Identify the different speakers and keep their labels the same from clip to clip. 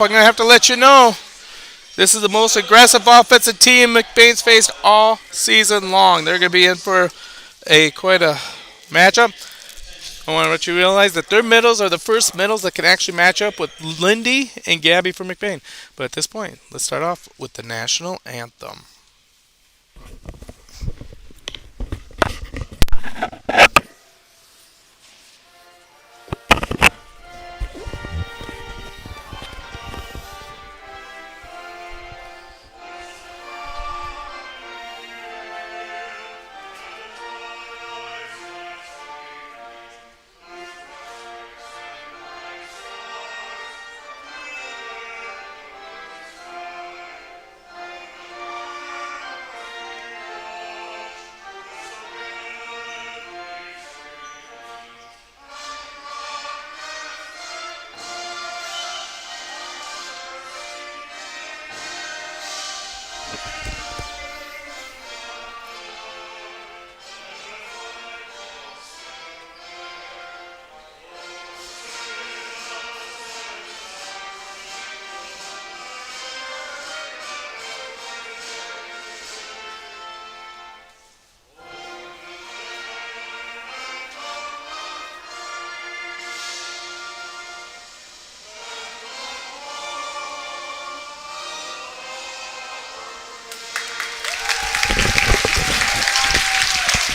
Speaker 1: I'm going to have to let you know this is the most aggressive offensive team McBain's faced all season long. They're going to be in for quite a matchup. I want to let you realize that their middles are the first middles that can actually match up with Lindy and Gabby from McBain. But at this point, let's start off with the national anthem.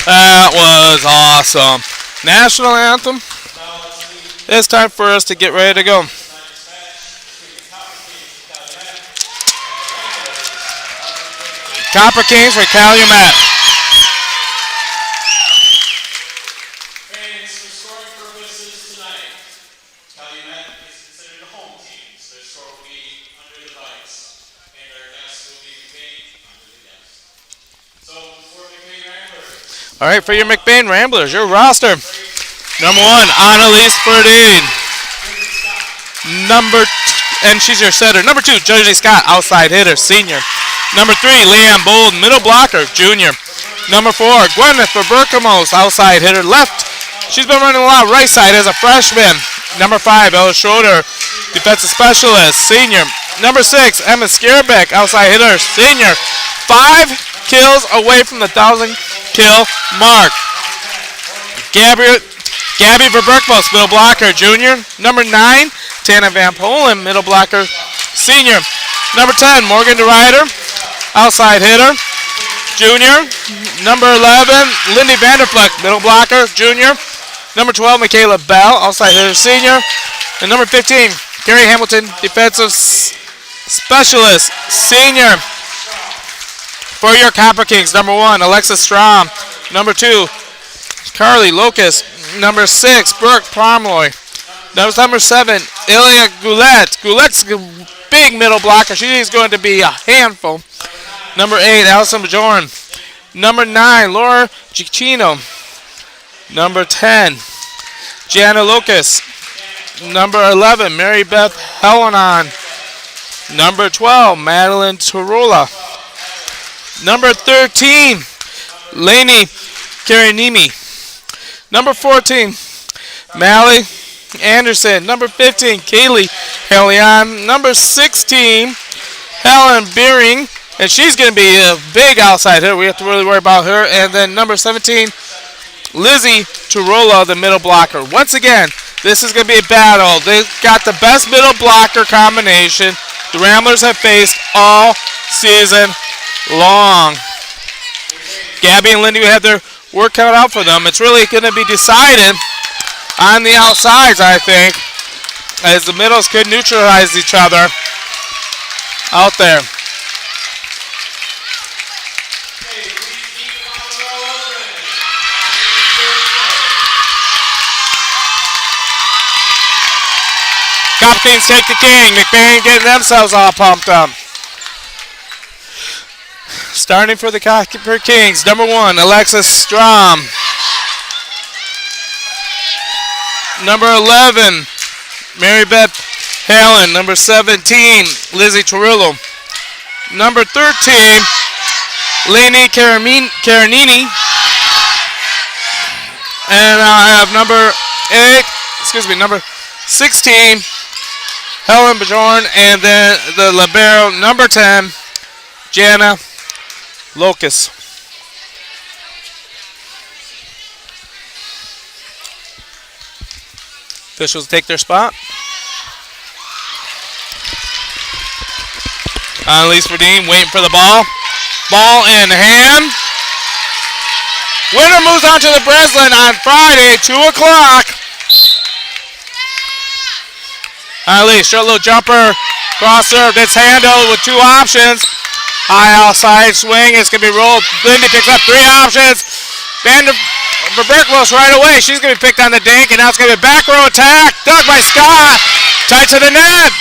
Speaker 1: That was awesome. National anthem. It's time for us to get ready to go. Copper Kings for Calumet.
Speaker 2: Fans, for scoring purposes tonight, Calumet is considered a home team, so their score will be under the device, and our guests will be McBain under the guest. So, for McBain Ramblers.
Speaker 1: All right, for your McBain Ramblers, your roster. Number 1, Annalise Ferdine. And she's your setter. Number 2, Jersey Scott, outside hitter, senior. Number 3, Leanne Bold, middle blocker, junior. Number 4, Gwyneth Berkamos, outside hitter, left. She's been running a lot right side as a freshman. Number 5, Ella Schroeder, defensive specialist, senior. Number 6, Emma Skierbeck, outside hitter, senior. 5 kills away from the 1,000-kill mark. Gabby Verberkmos, middle blocker, junior. Number 9, Tana Van Polen, middle blocker, senior. Number 10, Morgan DeRider, outside hitter, junior. Number 11, Lindy Vanderfleck, middle blocker, junior. Number 12, Michaela Bell, outside hitter, senior. And number 15, Carrie Hamilton, defensive specialist, senior. For your Copper Kings, number 1, Alexis Strom. Number 2, Carly Locust. Number 6, Brooke Pomeroy. Number 7, Ilya Goulet. Goulet's a big middle blocker. She's going to be a handful. Number 8, Allison Bajorn. Number 9, Laura Giacchino. Number 10, Jana Locust. Number 11, Mary Beth Helenon. Number 12, Madeline Tarola. Number 13, Lainey Karinimi. Number 14, Mally Anderson. Number 15, Kaylee Helion. Number 16, Helen Beering. And she's going to be a big outside hitter. We have to really worry about her. And then number 17, Lizzie Tarola, the middle blocker. Once again, this is going to be a battle. They've got the best middle blocker combination the Ramblers have faced all season long. Gabby and Lindy have their work cut out for them. It's really going to be decided on the outsides, I think, as the middles could neutralize each other out there. Copper Kings take the king. McBain getting themselves all pumped up. Starting for the Copper Kings, number 1, Alexis Strom. Number 11, Mary Beth Halen. Number 17, Lizzie Torillo. Number 13, Lainey Carinini. And I have number 16, Helen Bjorn, and then the libero number 10, Jana Locus. Officials take their spot. Annalise Verdeen waiting for the ball. Ball in hand. Winner moves on to the Breslin on Friday, 2 o'clock. Annalise, short little jumper, cross serve. It's handled with 2 options. High outside swing. It's going to be rolled. Lindy picks up 3 options. Berkmos right away. She's going to be picked on the dink, and now it's going to be back row attack. Dug by Scott. Tight to the net.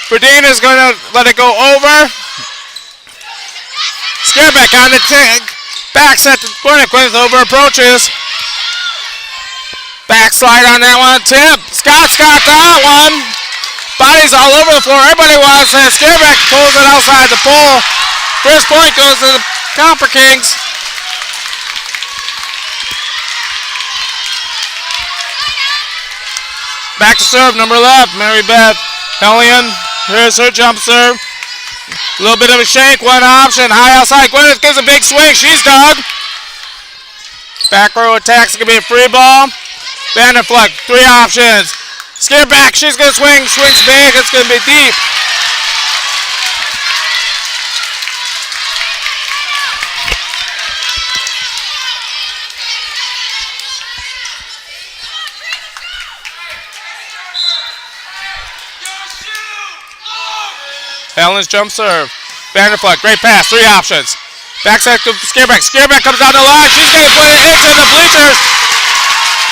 Speaker 1: Verdeen is going to let it go over. Scareback on the tank. Back set to Quinnick over approaches. Backslide on that one. Tip. Scott's got that one. Bodies all over the floor. Everybody wants it. Scareback pulls it outside the pole. First point goes to the Copper Kings. Back to serve, number 11, Mary Beth Hellion. Here's her jump serve. A little bit of a shake, one option. High outside. Gwyneth gives a big swing. She's dug. Back row attacks. It's going to be a free ball. Vanderfleck, 3 options. Scare back. She's going to swing. Swings big. It's going to be deep. Helen's jump serve. Vanderfleck, great pass, 3 options. Backside to Scareback. Scareback comes down the line. She's going to put it into the bleachers.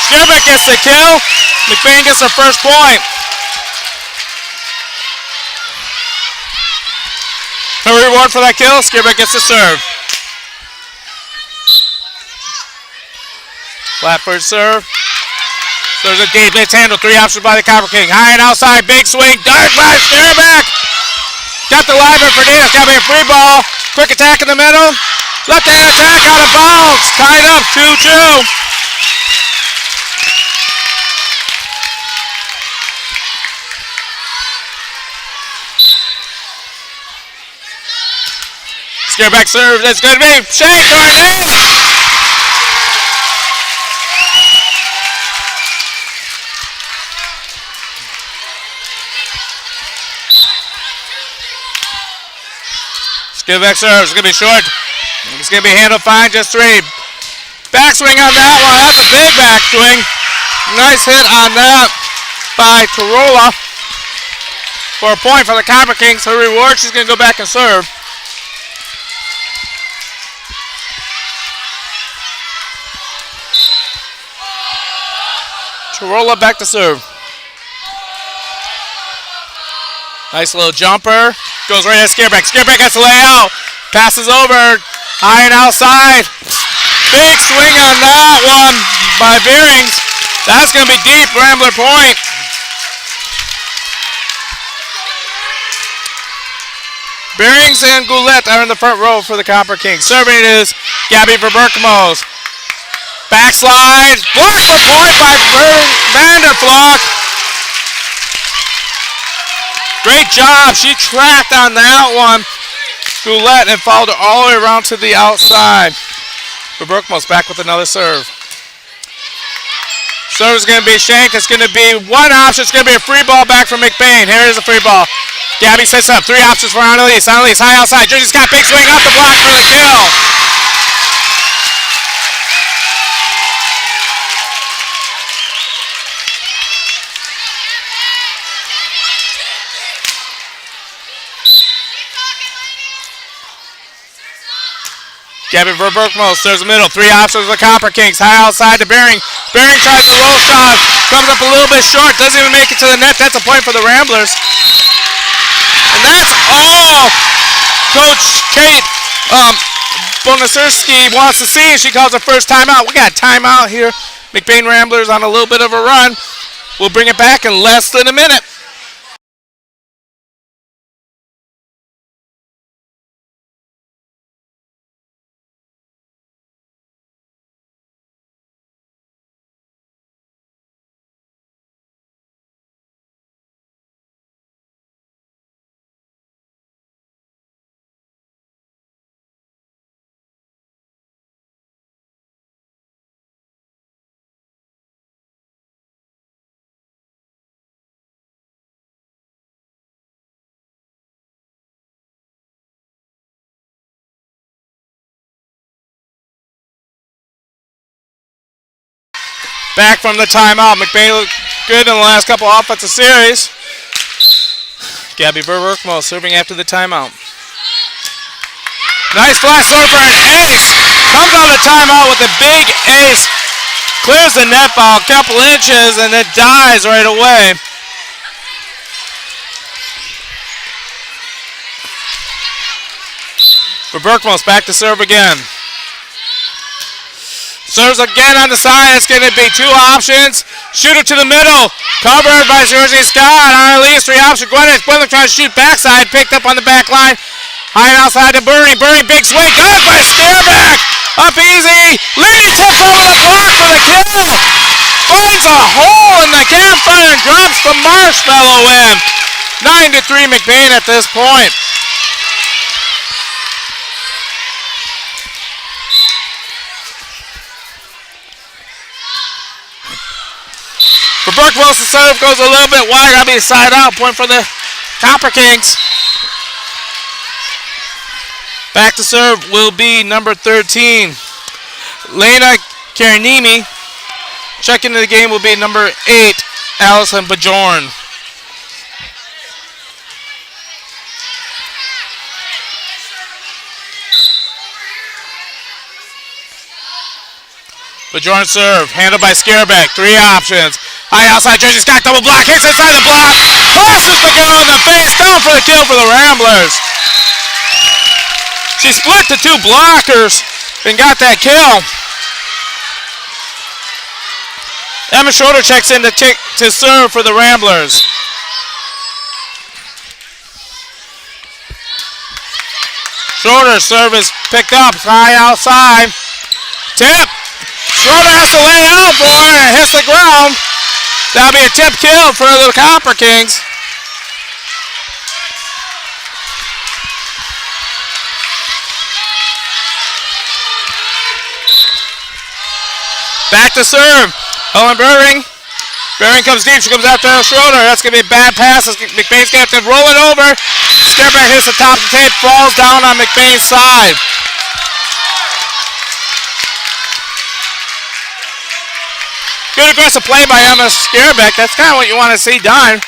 Speaker 1: Scareback gets the kill. McBain gets her first point. Her reward for that kill, Scareback gets the serve. Flatford serve. So there's a deep hits handle. 3 options by the Copper King. High and outside, big swing. Dart by Scareback. Got the live for Dana. It's got to be a free ball. Quick attack in the middle. Left hand attack out of bounds. Tied up 2-2. Scareback serve. That's going to be shanked or in. Scareback serve. It's going to be short. It's going to be handled fine. Just 3. Backswing on that one. That's a big backswing. Nice hit on that by Corolla for a point for the Copper Kings. Her reward, she's going to go back and serve. Corolla back to serve. Nice little jumper. Goes right at Scareback. Scareback has to lay out. Passes over. High and outside. Big swing on that one by Bearings. That's going to be deep. Rambler point. Bearings and Goulette are in the front row for the Copper Kings. Serving it is Gabby for Berkmos. Backslide. Blocked for point by Vanderflock. Great job. She tracked on that one. Goulette and followed her all the way around to the outside. For Berkmos back with another serve. Serve is going to be shanked. It's going to be 1 option. It's going to be a free ball back from McBain. Here is a free ball. Gabby sets up. 3 options for Annalise. Annalise high outside. Jersey Scott big swing off the block for the kill. Gabby Berkmos serves the middle. 3 options for the Copper Kings. High outside to Bering. Bering tries the roll shot. Comes up a little bit short. Doesn't even make it to the net. That's a point for the Ramblers. And that's all Coach Kate Bonasirski wants to see. She calls her first timeout. We got a timeout here. McBain Ramblers on a little bit of a run. We'll bring it back in less than a minute. Back from the timeout. McBain looked good in the last couple offensive series. Gabby Berkmo serving after the timeout. Nice flash serve for an ace. Comes out of the timeout with a big ace. Clears the net ball a couple inches and it dies right away. For Berkmos, back to serve again. Serves again on the side. It's going to be two options. Shooter to the middle. Covered by Jersey Scott. On at least three options. Gwyneth trying to shoot backside. Picked up on the back line. High and outside to Burning. Burning, big swing. Got by Scareback. Up easy. Lee tips over the block for the kill. Finds a hole in the campfire and drops the marshmallow in. 9-3 McBain at this point. For Berkmos, the serve goes a little bit wide. That'll be a side out. Point for the Copper Kings. Back to serve will be number 13, Lena Karinimi. Check into the game will be number 8, Allison Bajorn. Bajorn serve, handled by Scareback. Three options. High outside, Jersey Scott double block, hits inside the block, passes the girl in the face, down for the kill for the Ramblers. She split the two blockers and got that kill. Emma Schroeder checks in to serve for the Ramblers. Schroeder serve is picked up, high outside. Tip. Schroeder has to lay out for it and it hits the ground. That'll be a tip kill for the Copper Kings. Back to serve. Owen Bering. Bering comes deep. She comes after Schroeder. That's going to be a bad pass. McBain's going to have to roll it over. Scareback hits the top of the tape. Falls down on McBain's side. Good aggressive play by Emma Scareback. That's kind of what you want to see done.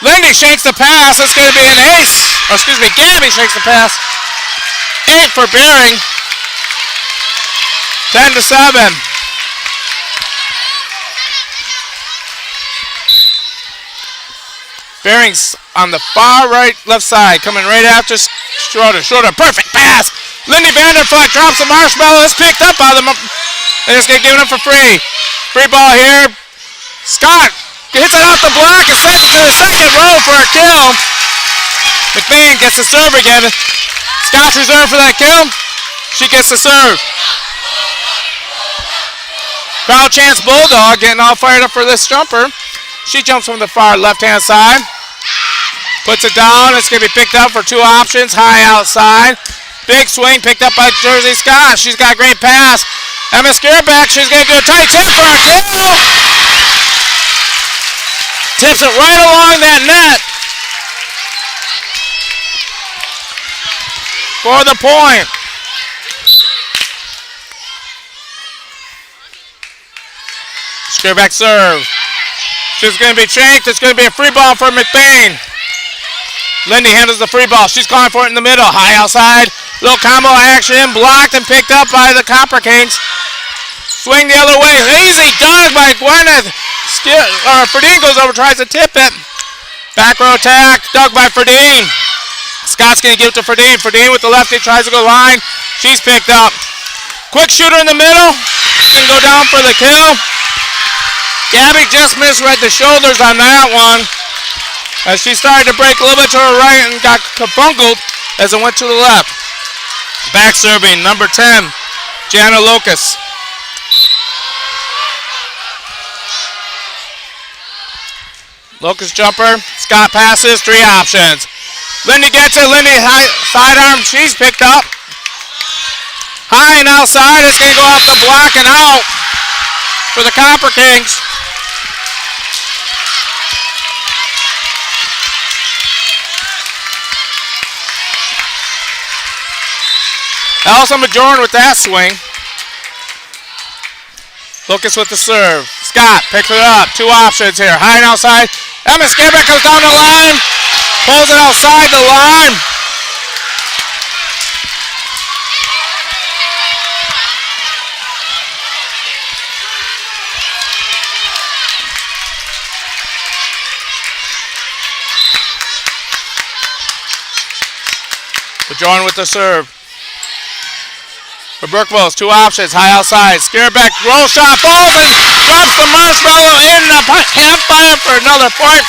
Speaker 1: Lindy shakes the pass. It's going to be an ace. Or excuse me, Gabby shakes the pass. 8 for Bering. 10-7. Bering's on the far right left side, coming right after Schroeder. Schroeder, perfect pass. Lindy Vanderfleck drops the marshmallow. It's picked up by them. They're just going to give it up for free. Free ball here. Scott hits it off the block and sends it to the second row for a kill. McBain gets the serve again. Scott's reserved for that kill. She gets the serve. Crowd chants Bulldog getting all fired up for this jumper. She jumps from the far left-hand side. Puts it down. It's going to be picked up for two options. High outside. Big swing picked up by Jersey Scott. She's got a great pass. Emma Scareback. She's going to do a tight tip for a kill. Tips it right along that net. For the point. Scareback serve. She's going to be shanked. It's going to be a free ball for McBain. Lindy handles the free ball. She's calling for it in the middle. High outside. Little combo action. Blocked and picked up by the Copper Kings. Swing the other way. Easy dug by Gwyneth. Ferdine goes over, tries to tip it. Back row attack. Dug by Ferdine. Scott's going to give it to Ferdine. Ferdine with the lefty tries to go line. She's picked up. Quick shooter in the middle. Can go down for the kill. Gabby just misread the shoulders on that one as she started to break a little bit to her right and got kabungled as it went to the left. Back serving, number 10, Jana Locus. Locus jumper, Scott passes, three options. Lindy gets it, Lindy high, sidearm, she's picked up. High and outside, it's going to go off the block and out for the Copper Kings. Allison Bajorn with that swing. Lucas with the serve. Scott picks it up. Two options here. High and outside. Emma Scareback goes down the line. Pulls it outside the line. Jordan with the serve. For Brookville, two options. High outside. Scareback roll shot. Falls and drops the marshmallow in the campfire for another point.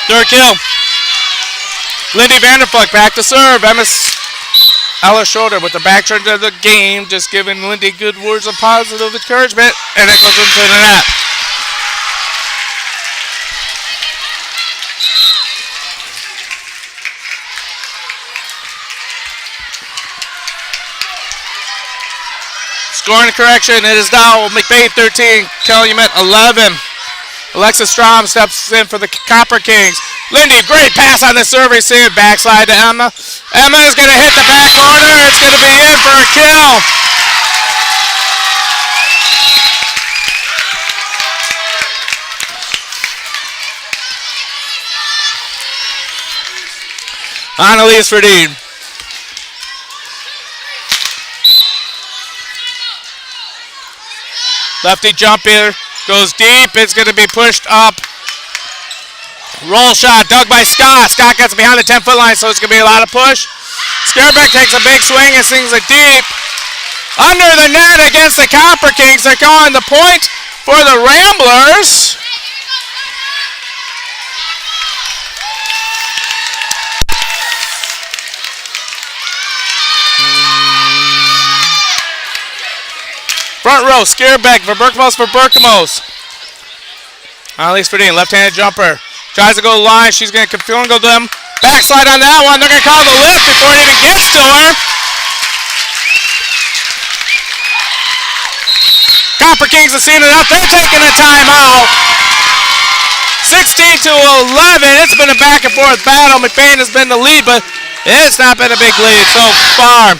Speaker 1: Third kill. Lindy Vanderfleck back to serve. Ella Schroeder with the back turn to the game. Just giving Lindy good words of positive encouragement. And it goes into the net. Scoring correction, it is now McBain 13, Calumet 11. Alexis Strom steps in for the Copper Kings. Lindy, great pass on the serve receive. Backslide to Emma. Emma is going to hit the back corner. It's going to be in for a kill. Annalise Verdeen. Lefty jump here, goes deep, it's going to be pushed up. Roll shot, dug by Scott. Scott gets behind the 10-foot line, so it's going to be a lot of push. Scareback takes a big swing and swings it deep. Under the net against the Copper Kings. They're calling the point for the Ramblers. Front row, Scareback for Berkamos. Annalise Verdeen, left-handed jumper. Tries to go to the line. She's going to confuse go to them. Backslide on that one. They're going to call the lift before it even gets to her. Copper Kings have seen it up. They're taking a timeout. 16-11. It's been a back and forth battle. McBain has been the lead, but it's not been a big lead so far.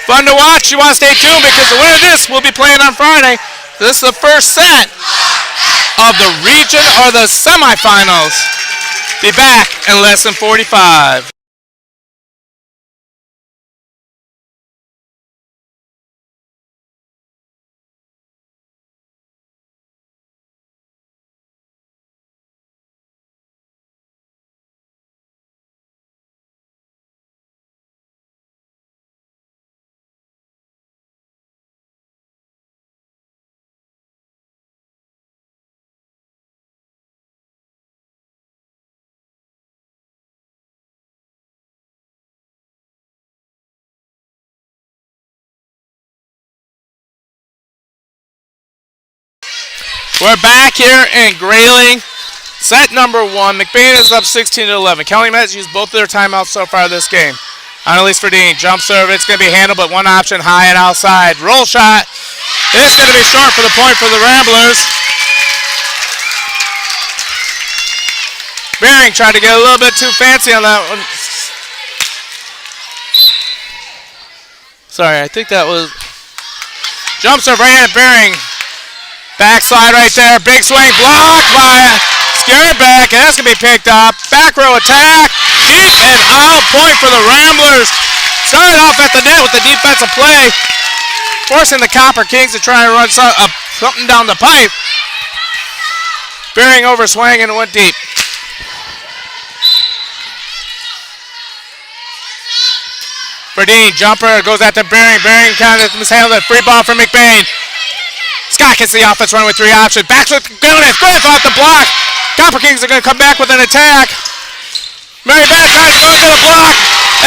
Speaker 1: Fun to watch. You want to stay tuned because the winner of this will be playing on Friday. This is the first set of the region or the semifinals. Be back in less than 45. We're back here in Grayling. Set number one. McBain is up 16-11. Calumet has used both of their timeouts so far this game. Annalise Verdeen, jump serve. It's going to be handled, but one option, high and outside. Roll shot. It's going to be short for the point for the Ramblers. Bering tried to get a little bit too fancy on that one. Sorry, I think that was... Jump serve right at Bering. Backslide right there. Big swing blocked by Scareback. And that's going to be picked up. Back row attack. Deep and out. Point for the Ramblers. Started off at the net with the defensive play. Forcing the Copper Kings to try and run something down the pipe. Bering over swing and it went deep. Verdeen, jumper, goes at the Bering. Bering kind of mishandled it. Free ball from McBain. Scott gets the offense running with three options. Back with Griffith. Griffith off the block. Copper Kings are going to come back with an attack. Mary Beth tries to go to the block.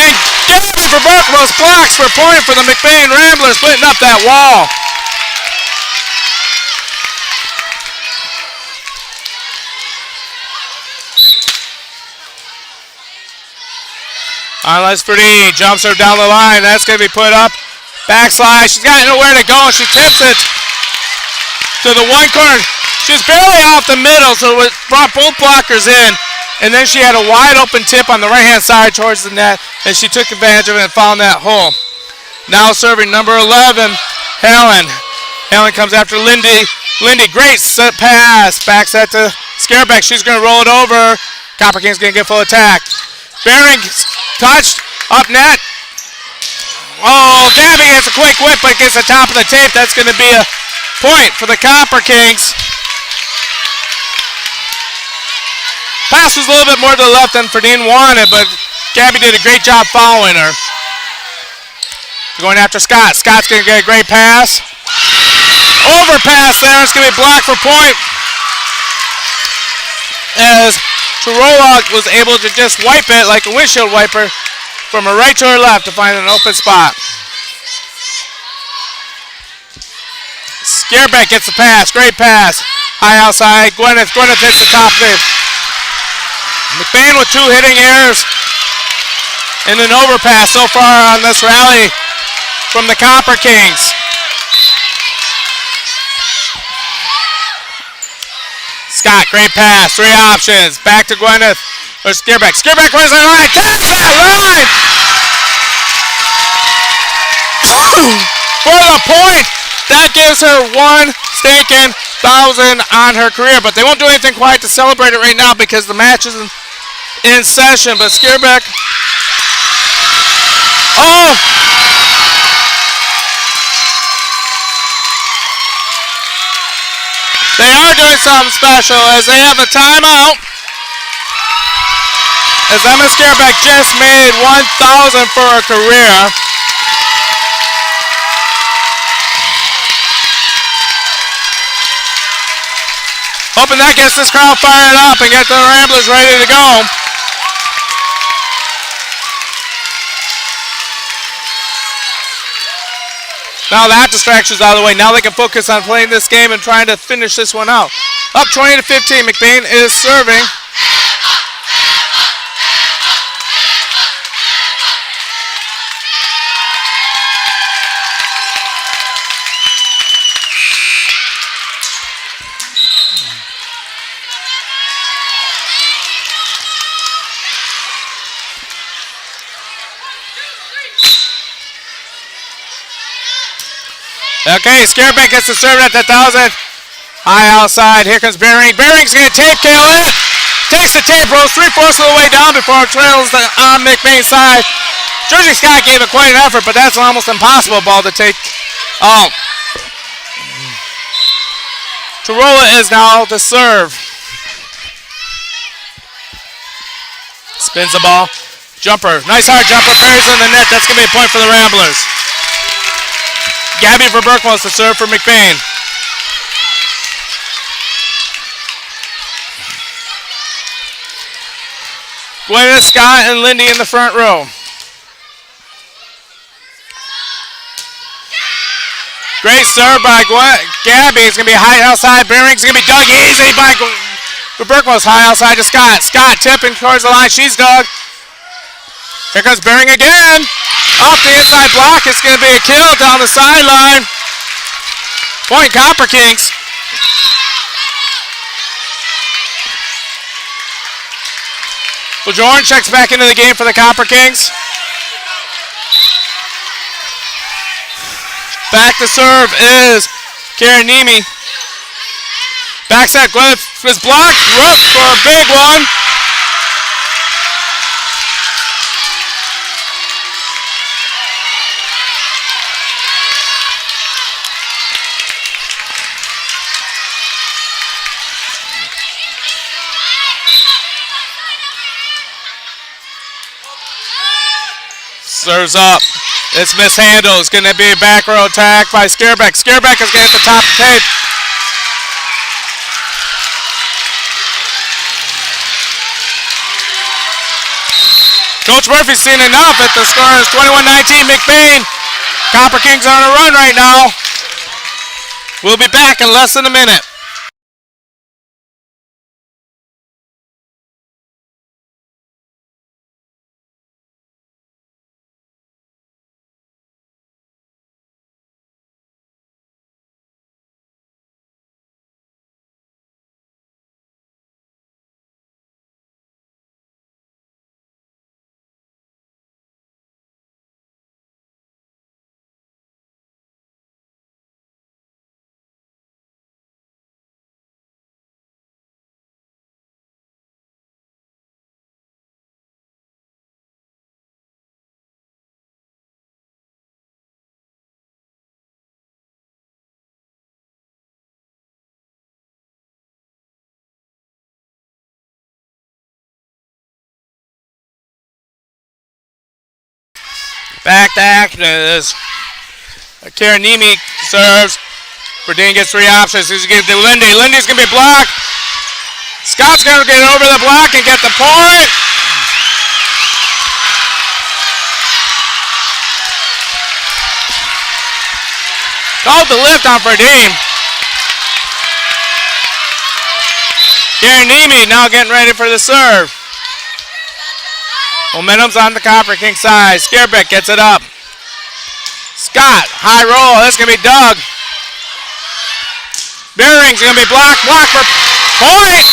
Speaker 1: And Gavin for Berkamos blocks for a point for the McBain Ramblers, splitting up that wall. Annalise Verdeen jumps her down the line. That's going to be put up. Backslide. She's got nowhere to go. She tips it to the one corner. She was barely off the middle, so it brought both blockers in. And then she had a wide open tip on the right-hand side towards the net, and she took advantage of it and found that hole. Now serving number 11, Helen. Helen comes after Lindy. Lindy, great set pass. Back set to Scareback. She's going to roll it over. Copper King's going to get full attack. Bearing touched. Up net. Oh, Gabby gets a quick whip, but gets the top of the tape. That's going to be a point for the Copper Kings. Pass was a little bit more to the left than Ferdinand wanted, but Gabby did a great job following her. Going after Scott. Scott's going to get a great pass. Overpass there. It's going to be blocked for point. As Tarola was able to just wipe it like a windshield wiper from her right to her left to find an open spot. Scareback gets the pass. Great pass. High outside. Gwyneth. Gwyneth hits the top of it. McBain with 2 hitting errors and an overpass so far on this rally from the Copper Kings. Scott, great pass. 3 options. Back to Gwyneth. Or Scareback. Scareback runs the line. Taps that line! For the point. That gives her 1 stinking 1,000 on her career. But they won't do anything quite to celebrate it right now because the match is in session. But Scareback. Oh! They are doing something special as they have a timeout. As Emma Scareback just made 1,000 for her career. Hoping that gets this crowd fired up and get the Ramblers ready to go. Now that distraction's out of the way. Now they can focus on playing this game and trying to finish this one out. Up 20-15. McBain is serving. Okay, Scareback gets the serve at the 1,000. High outside. Here comes Bearing. Bearing's going to tape Calumet. Takes the tape, rolls 3/4 of the way down before it trails on McBain's side. Georgie Scott gave it quite an effort, but that's an almost impossible ball to take. Oh. Tarola is now to serve. Spins the ball. Jumper. Nice hard jumper. Buries in the net. That's going to be a point for the Ramblers. Gabby Verberk wants to serve for McBain. Gwyneth, Scott, and Lindy in the front row. Great serve by Gabby. It's going to be high outside. Bearing's going to be dug easy by Verberk. High outside to Scott. Scott tipping towards the line. She's dug. Here comes Bearing again. Off the inside block. It's going to be a kill down the sideline. Point Copper Kings. Jordan checks back into the game for the Copper Kings. Back to serve is Karen Nemi. Backset Gwyneth is blocked. Rook for a big one. Serves up. It's mishandled. It's going to be a back row attack by Scareback. Scareback is going to get the top of the tape. Coach Murphy's seen enough at the score is 21-19 McBain. Copper Kings are on a run right now. We'll be back in less than a minute. Back to Actors. Karanimi serves. Verdine gets three options. He's going to give to Lindy. Lindy's going to be blocked. Scott's going to get over the block and get the point. Called the lift on Verdine. Karanimi now getting ready for the serve. Momentum's on the Copper King side. Scarebeck gets it up. Scott, high roll. That's going to be Doug. Bearing's going to be blocked. Block for point.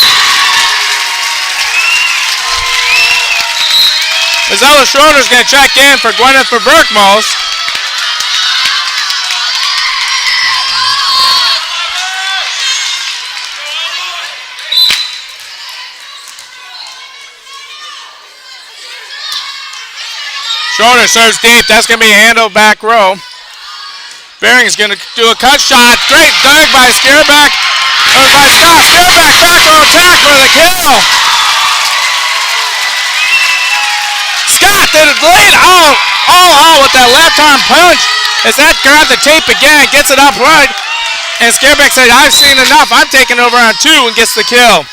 Speaker 1: Isella Schroeder's going to check in for Gwyneth for Berkmos. Schroeder serves deep. That's going to be a handle back row. Bearing's going to do a cut shot. Great dunk by Scareback. Or by Scott. Scareback back row attack for the kill. Scott did it late all out with that left arm punch. As that grabbed the tape again, gets it up right. And Scareback said, I've seen enough. I'm taking over on two and gets the kill.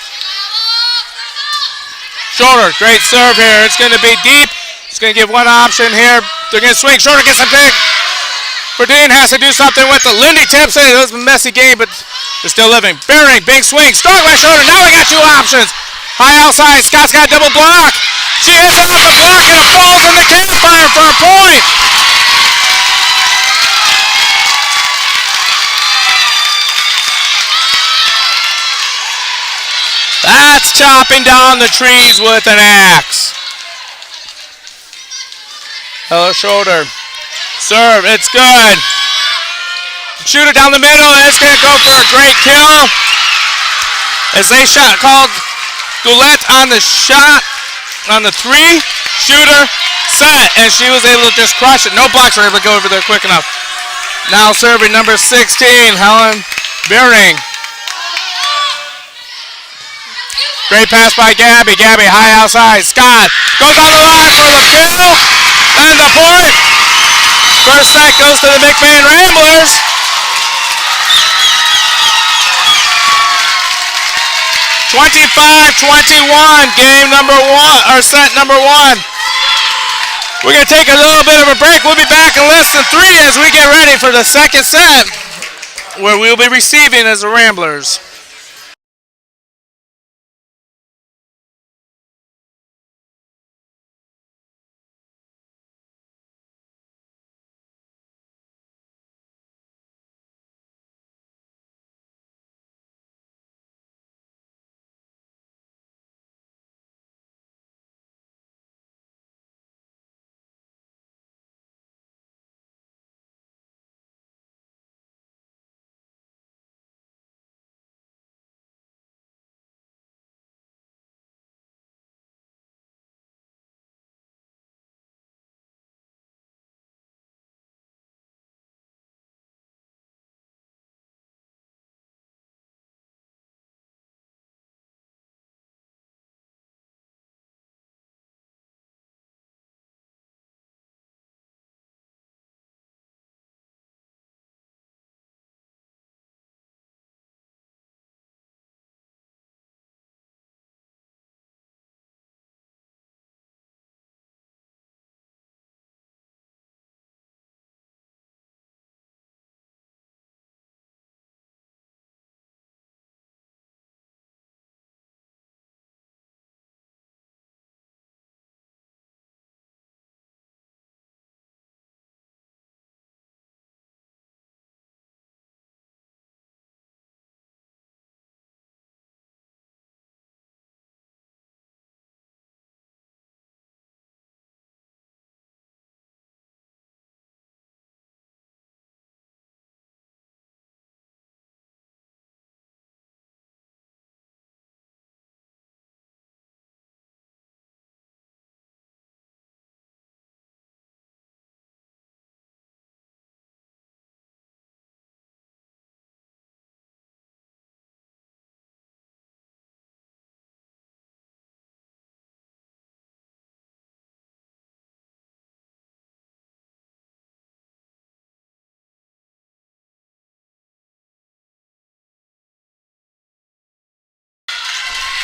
Speaker 1: Schroeder, great serve here. It's going to be deep. It's going to give one option here. They're going to swing. Schroeder gets a pick. Verdine has to do something with it. Lindy tips it. It was a messy game, but they're still living. Bearing, big swing. Strong by Schroeder. Now we got two options. High outside. Scott's got a double block. She hits it off the block and it falls in the campfire for a point. That's chopping down the trees with an axe. Hello, Schroeder. Serve, it's good. Shoot it down the middle, and it's going to go for a great kill. As they called Goulet on the shot, on the three, shooter, set, and she was able to just crush it. No blocks were able to go over there quick enough. Now serving number 16, Helen Beering. Great pass by Gabby. Gabby high outside. Scott goes on the line for the kill and the point. First set goes to the McBain Ramblers. Game number one, or set number one. We're going to take a little bit of a break. We'll be back in less than 3 as we get ready for the second set, where we'll be receiving as the Ramblers.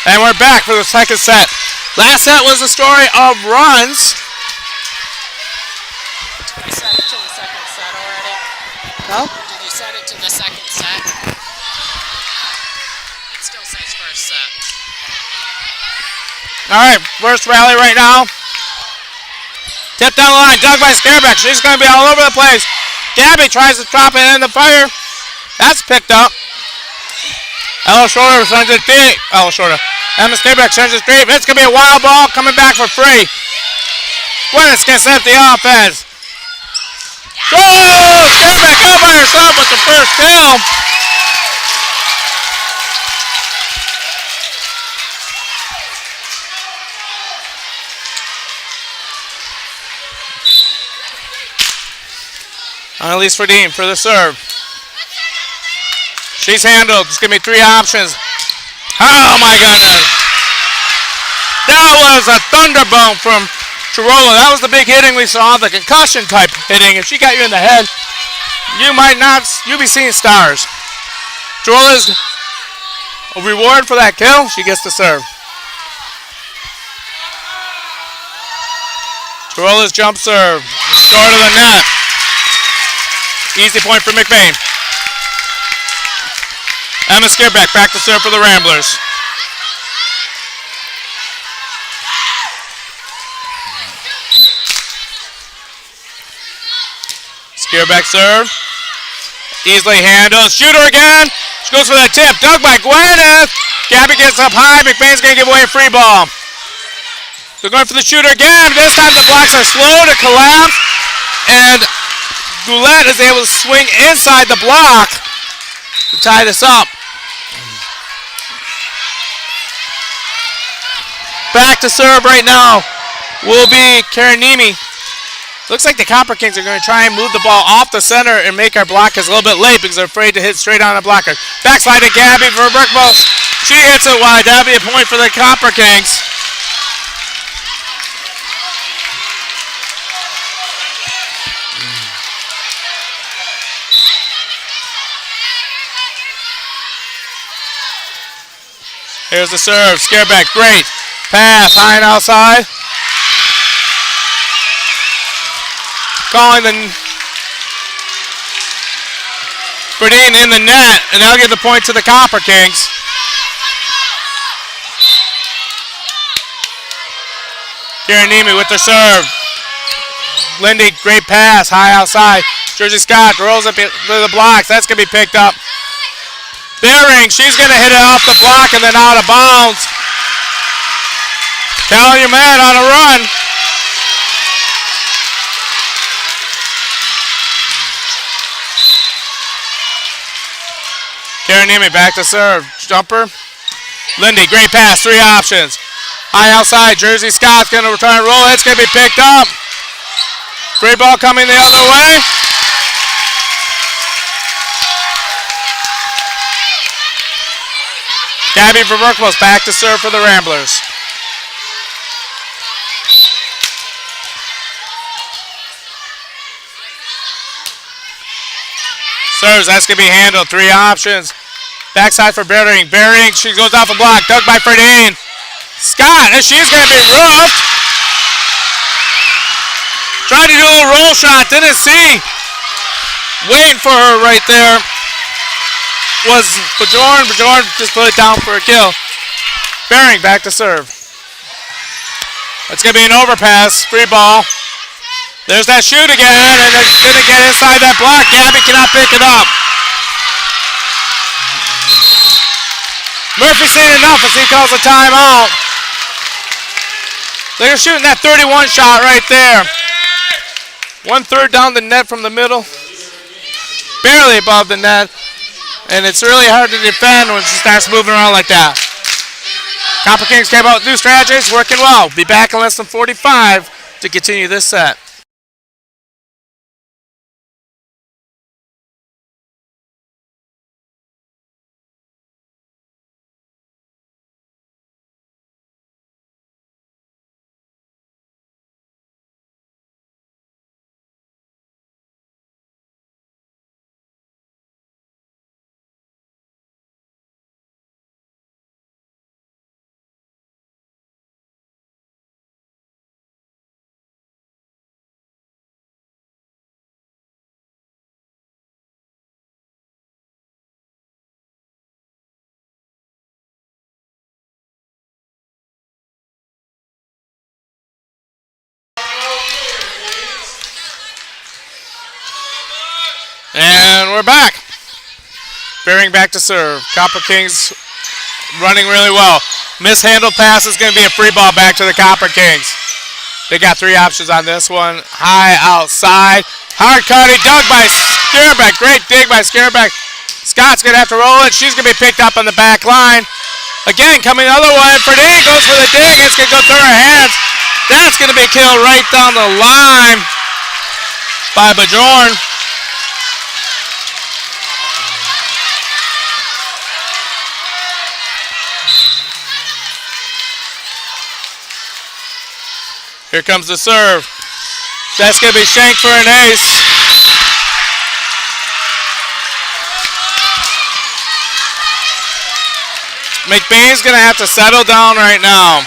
Speaker 1: And we're back for the second set. Last set was the story of runs.
Speaker 3: Did you set it to the second set already?
Speaker 4: Huh?
Speaker 3: Did you set it to the second set? It still says first set.
Speaker 1: All right, first rally right now. Tip down the line, dug by Scareback. She's going to be all over the place. Gabby tries to drop it in the fire. That's picked up. Ella Shorter sends it deep. Ella Shorter. Emma Scareback sends it deep. It's going to be a wild ball coming back for free. Gwyneth gets at the offense. Oh, Scareback out by herself with the first kill. Annalise Ferdine for the serve. She's handled. It's going to be three options. Oh, my goodness. That was a thunderbolt from Chirola. That was the big hitting we saw, the concussion type hitting. If she got you in the head, you'll be seeing stars. Chirola's a reward for that kill. She gets the serve. Chirola's jump serve. Restore to the net. Easy point for McBain. Emma Scareback back to serve for the Ramblers. Scareback serve. Easily handled. Shooter again. She goes for that tip. Dug by Gwyneth. Gabby gets up high. McBain's going to give away a free ball. They're going for the shooter again. This time the blocks are slow to collapse. And Goulet is able to swing inside the block to tie this up. Back to serve right now will be Karanimi. Looks like the Copper Kings are going to try and move the ball off the center and make our blockers a little bit late because they're afraid to hit straight on the blocker. Backslide to Gabby for a brick ball. She hits it wide. That'll be a point for the Copper Kings. Here's the serve. Scareback. Great. Pass. High and outside. Calling the Berdine in the net. And they'll give the point to the Copper Kings. Kiranimi with the serve. Lindy. Great pass. High outside. Jersey Scott rolls up to the blocks. That's going to be picked up. Bearing, she's going to hit it off the block and then out of bounds. Calumet on a run. Karanimi back to serve. Jumper. Lindy, great pass, three options. High outside, Jersey Scott's going to try and roll. It's going to be picked up. Free ball coming the other way. Gabby Vermerklos back to serve for the Ramblers. Serves, that's going to be handled. Three options. Backside for Bering. Bering, she goes off the block. Dug by Ferdine. Scott, and she's going to be roofed. Tried to do a little roll shot. Didn't see. Waiting for her right there was Bajorn. Bajorn just put it down for a kill. Bering back to serve. That's going to be an overpass. Free ball. There's that shoot again, and it's going to get inside that block. Gabby cannot pick it up. Murphy's seen enough as he calls a timeout. They're shooting that 31 shot right there. 1/3 down the net from the middle. Barely above the net. And it's really hard to defend when she starts moving around like that. Copper Kings came out with new strategies, working well. Be back in less than 45 to continue this set. And we're back. Bearing back to serve. Copper Kings running really well. Mishandled pass is going to be a free ball back to the Copper Kings. They got 3 options on this one. High outside. Hard cutting. Dug by Scareback. Great dig by Scareback. Scott's going to have to roll it. She's going to be picked up on the back line. Again, coming the other way. Ferdinand goes for the dig. It's going to go through her hands. That's going to be killed right down the line by Bajorn. Here comes the serve. That's going to be shanked for an ace. McBain's going to have to settle down right now.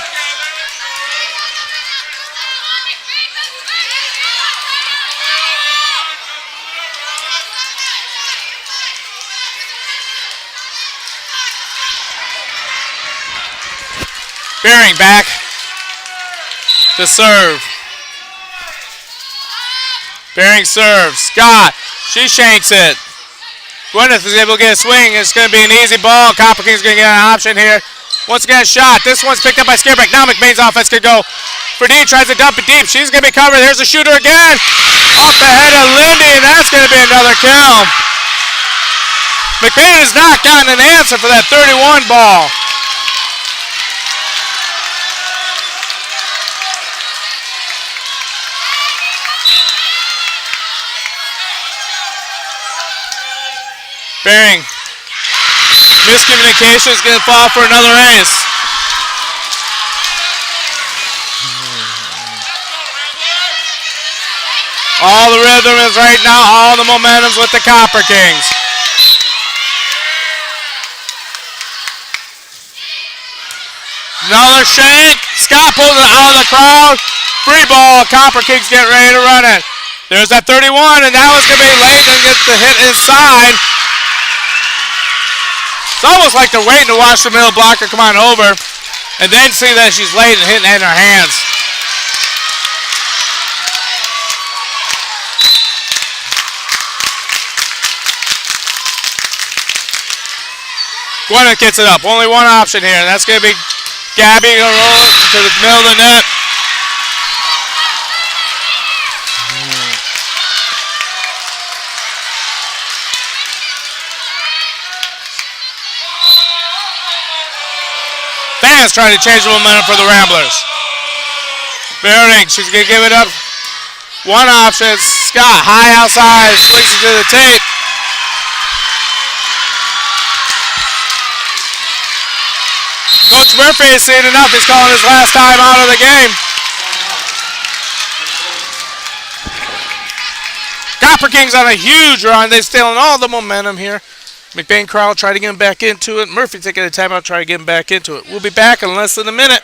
Speaker 1: Bearing back to serve. Bearing serves. Scott. She shanks it. Gwyneth is able to get a swing. It's going to be an easy ball. Copper King's going to get an option here. Once again, a shot. This one's picked up by Scareback. Now McBain's offense could go. Ferdinand tries to dump it deep. She's going to be covered. There's a shooter again. Off the head of Lindy, and that's going to be another kill. McBain has not gotten an answer for that 31 ball. Bearing. Miscommunication is going to fall for another ace. All the rhythm is right now, all the momentum's with the Copper Kings. Another shank. Scott pulls it out of the crowd. Free ball. Copper Kings get ready to run it. There's that 31, and that was going to be late and get the hit inside. It's almost like they're waiting to watch the middle blocker come on over and then see that she's late and hitting in her hands. Gwyneth gets it up. Only one option here, and that's going to be Gabby going to roll it to the middle of the net. Fans trying to change the momentum for the Ramblers. Bearing, she's going to give it up. One option, Scott, high outside, swings it to the tape. Coach Murphy has seen enough. He's calling his last time out of the game. Copper Kings on a huge run. They're stealing all the momentum here. McBain crowd trying to get him back into it. Murphy taking a timeout, trying to get him back into it. We'll be back in less than a minute.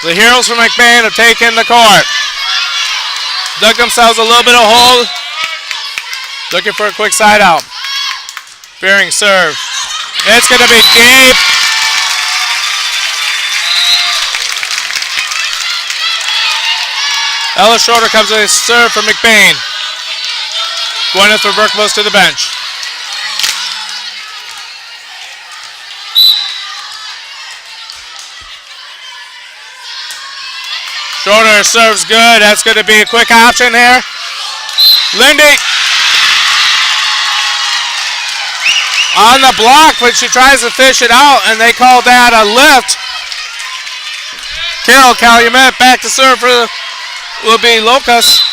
Speaker 1: The Heroes from McBain have taken the court. Dug themselves a little bit of hole. Looking for a quick side out. Bearing serve. It's going to be deep. Ella Schroeder comes with a serve for McBain. Gwyneth for Berkmos to the bench. Schroeder serves good. That's going to be a quick option here. Lindy on the block, but she tries to fish it out, and they call that a lift. Carol Calumet back to serve for will be Locust.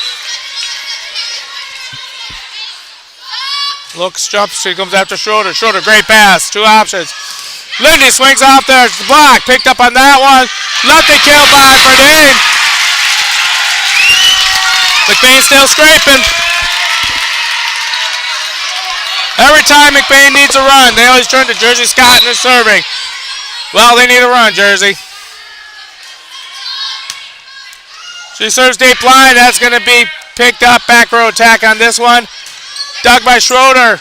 Speaker 1: Looks, jumps, she comes after Schroeder. Schroeder, great pass, 2 options. Lindy swings off there, it's the block, picked up on that one. Lefty kill by Verdane. McBain still scraping. Every time McBain needs a run, they always turn to Jersey Scott and they're serving. Well, they need a run, Jersey. She serves deep line. That's going to be picked up. Back row attack on this one. Dug by Schroeder.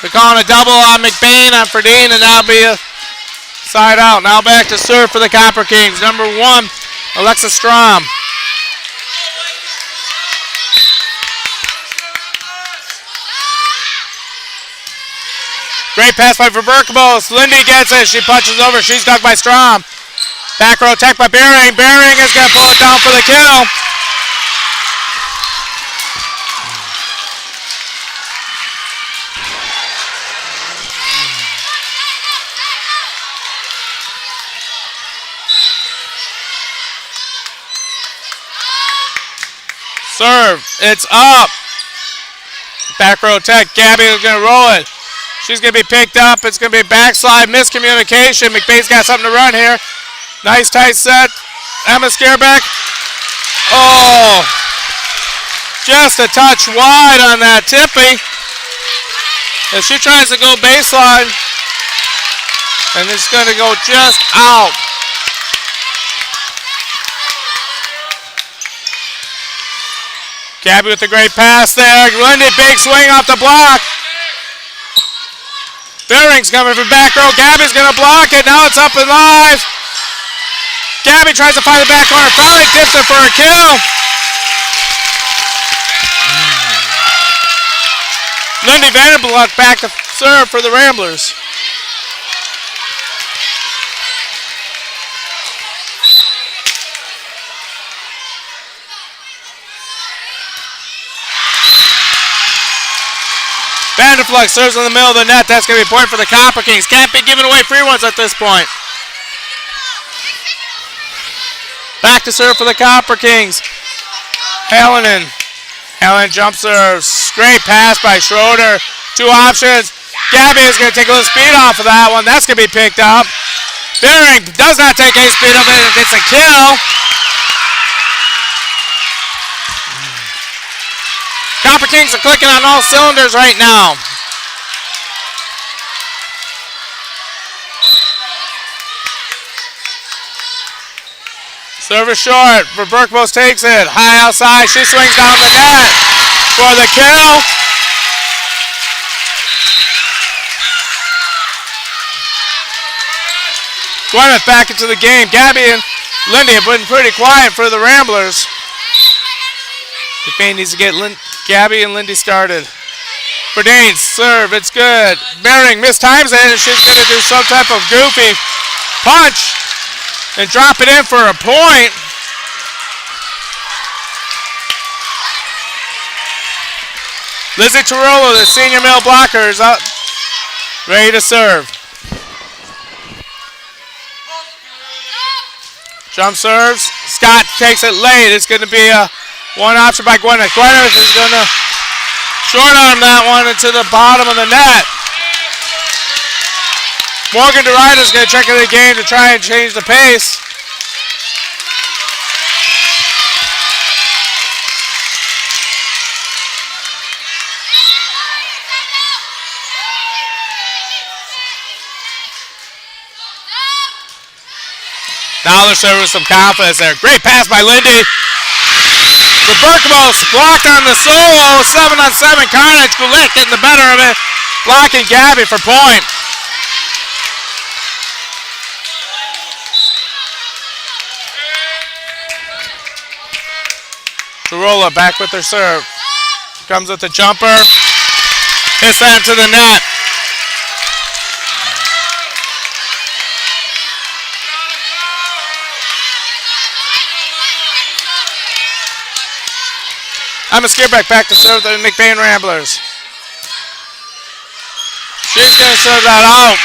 Speaker 1: They're calling a double on McBain on Ferdine, and that'll be a side out. Now back to serve for the Copper Kings. Number 1, Alexa Strom. Great pass by Verberkabos. Lindy gets it. She punches over. She's dug by Strom. Back row attack by Bering. Bering is going to pull it down for the kill. Serve. It's up. Back row attack. Gabby is going to roll it. She's going to be picked up. It's going to be a backslide. Miscommunication. McBain's got something to run here. Nice tight set. Emma Scareback. Oh. Just a touch wide on that tippy. If she tries to go baseline, and it's going to go just out. Gabby with a great pass there. Lindy, big swing off the block. Bering's coming from back row. Gabby's going to block it. Now it's up and live. Gabby tries to find the back corner. Finally tips it for a kill. Lindy Vanderblok back to serve for the Ramblers. Vanderflux serves in the middle of the net. That's going to be a point for the Copper Kings. Can't be giving away free ones at this point. Back to serve for the Copper Kings. Hallinan. Hallinan jump serves. Great pass by Schroeder. 2 options. Gabby is going to take a little speed off of that one. That's going to be picked up. Bering does not take any speed off it and gets a kill. Copper Kings are clicking on all cylinders right now. Service short. Verberkabos takes it. High outside. She swings down the net for the kill. Gwyneth back into the game. Gabby and Lindy have been pretty quiet for the Ramblers. McBain needs to get Gabby and Lindy started. Verdane serve, it's good. Bering mistimes it, and she's going to do some type of goofy punch and drop it in for a point. Lizzie Tarolo, the senior male blocker, is up, ready to serve. Jump serves. Scott takes it late. It's going to be a one option by Gwyneth. Gwyneth is going to short arm that one into the bottom of the net. Morgan DeRuyter is going to check into the game to try and change the pace. Now they're serving with some confidence there. Great pass by Lindy. Verberkabos blocked on the solo. 7-on-7. Carnage Gulick getting the better of it. Blocking Gabby for point. Tarola back with her serve. Comes with the jumper. Hits that into the net. Emma Skierbeck back to serve the McBain Ramblers. She's going to serve that out.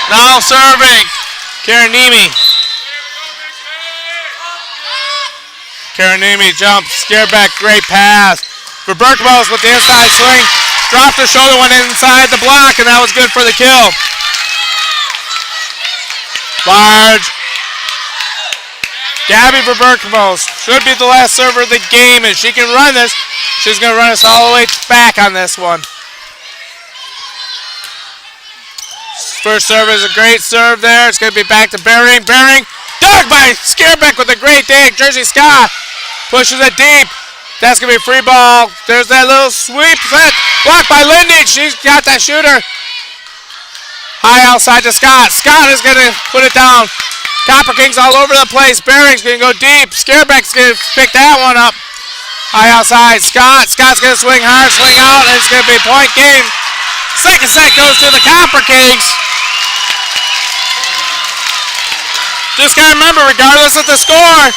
Speaker 1: Now serving. Karanimi. Karanimi jumps. Scare back. Great pass. For Berkmos with the inside swing. Dropped her shoulder, went inside the block, and that was good for the kill. Large. Gabby Berkmos should be the last server of the game, and she can run this. She's going to run us all the way back on this one. First serve is a great serve there. It's going to be back to Bering. Bering dug by Scareback with a great dig. Jersey Scott pushes it deep. That's going to be a free ball. There's that little sweep set. Blocked by Lindy. She's got that shooter. High outside to Scott. Scott is going to put it down. Copper Kings all over the place. Bering's going to go deep. Scareback's going to pick that one up. High outside. Scott. Scott's going to swing hard, swing out, and it's going to be point game. Second set goes to the Copper Kings. Just got to remember, regardless of the score,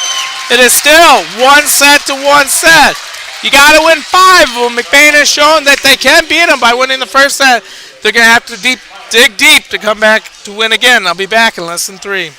Speaker 1: it is still 1 set to 1 set. You got to win 5 of them. McBain has shown that they can beat them by winning the first set. They're going to have to dig deep to come back to win again. I'll be back in less than 3.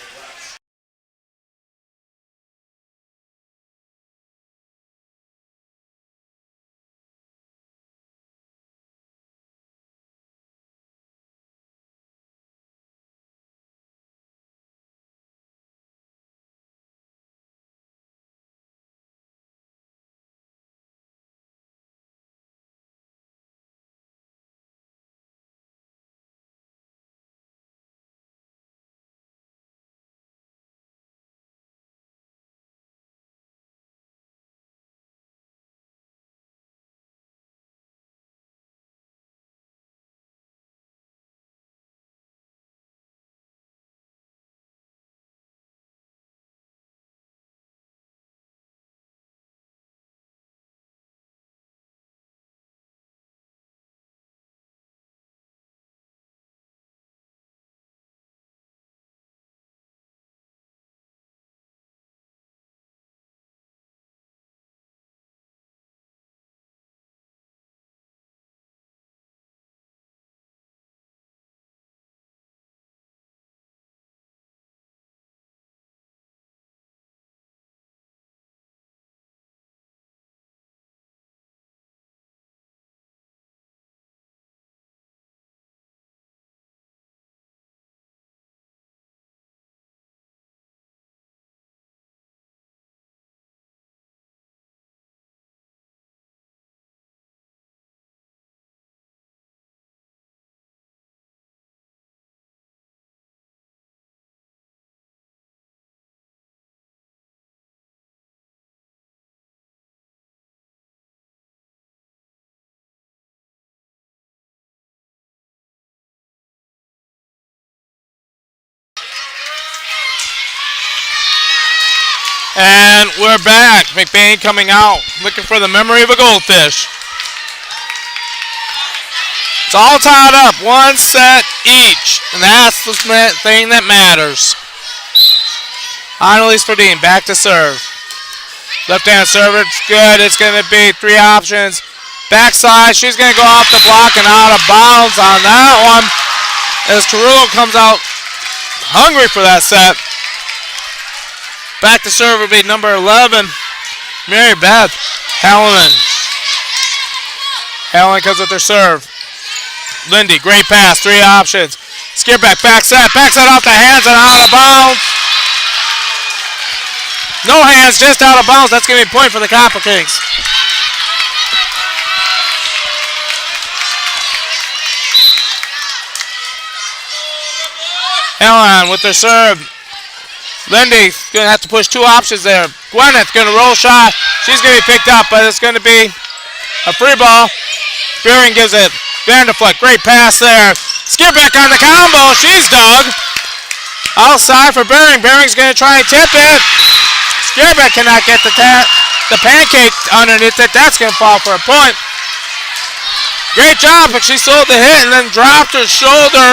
Speaker 1: And we're back. McBain coming out, looking for the memory of a goldfish. It's all tied up, 1 set each, and that's the thing that matters. Annalise Ferdine, back to serve. Left-hand server, it's good. It's going to be 3 options. Backside, she's going to go off the block and out of bounds on that one. As Carrillo comes out hungry for that set. Back to serve will be number 11, Mary Beth Helen. Helen comes with her serve. Lindy, great pass, 3 options. Skip backside off the hands and out of bounds. No hands, just out of bounds. That's going to be a point for the Copper Kings. Helen with their serve. Lindy's going to have to push 2 options there. Gwyneth going to roll shot. She's going to be picked up, but it's going to be a free ball. Bering gives it. Vanderfleck, great pass there. Skip back on the combo. She's dug. Outside for Bering. Bering's going to try and tip it. Skirbeck cannot get the pancake underneath it. That's going to fall for a point. Great job, but she sold the hit and then dropped her shoulder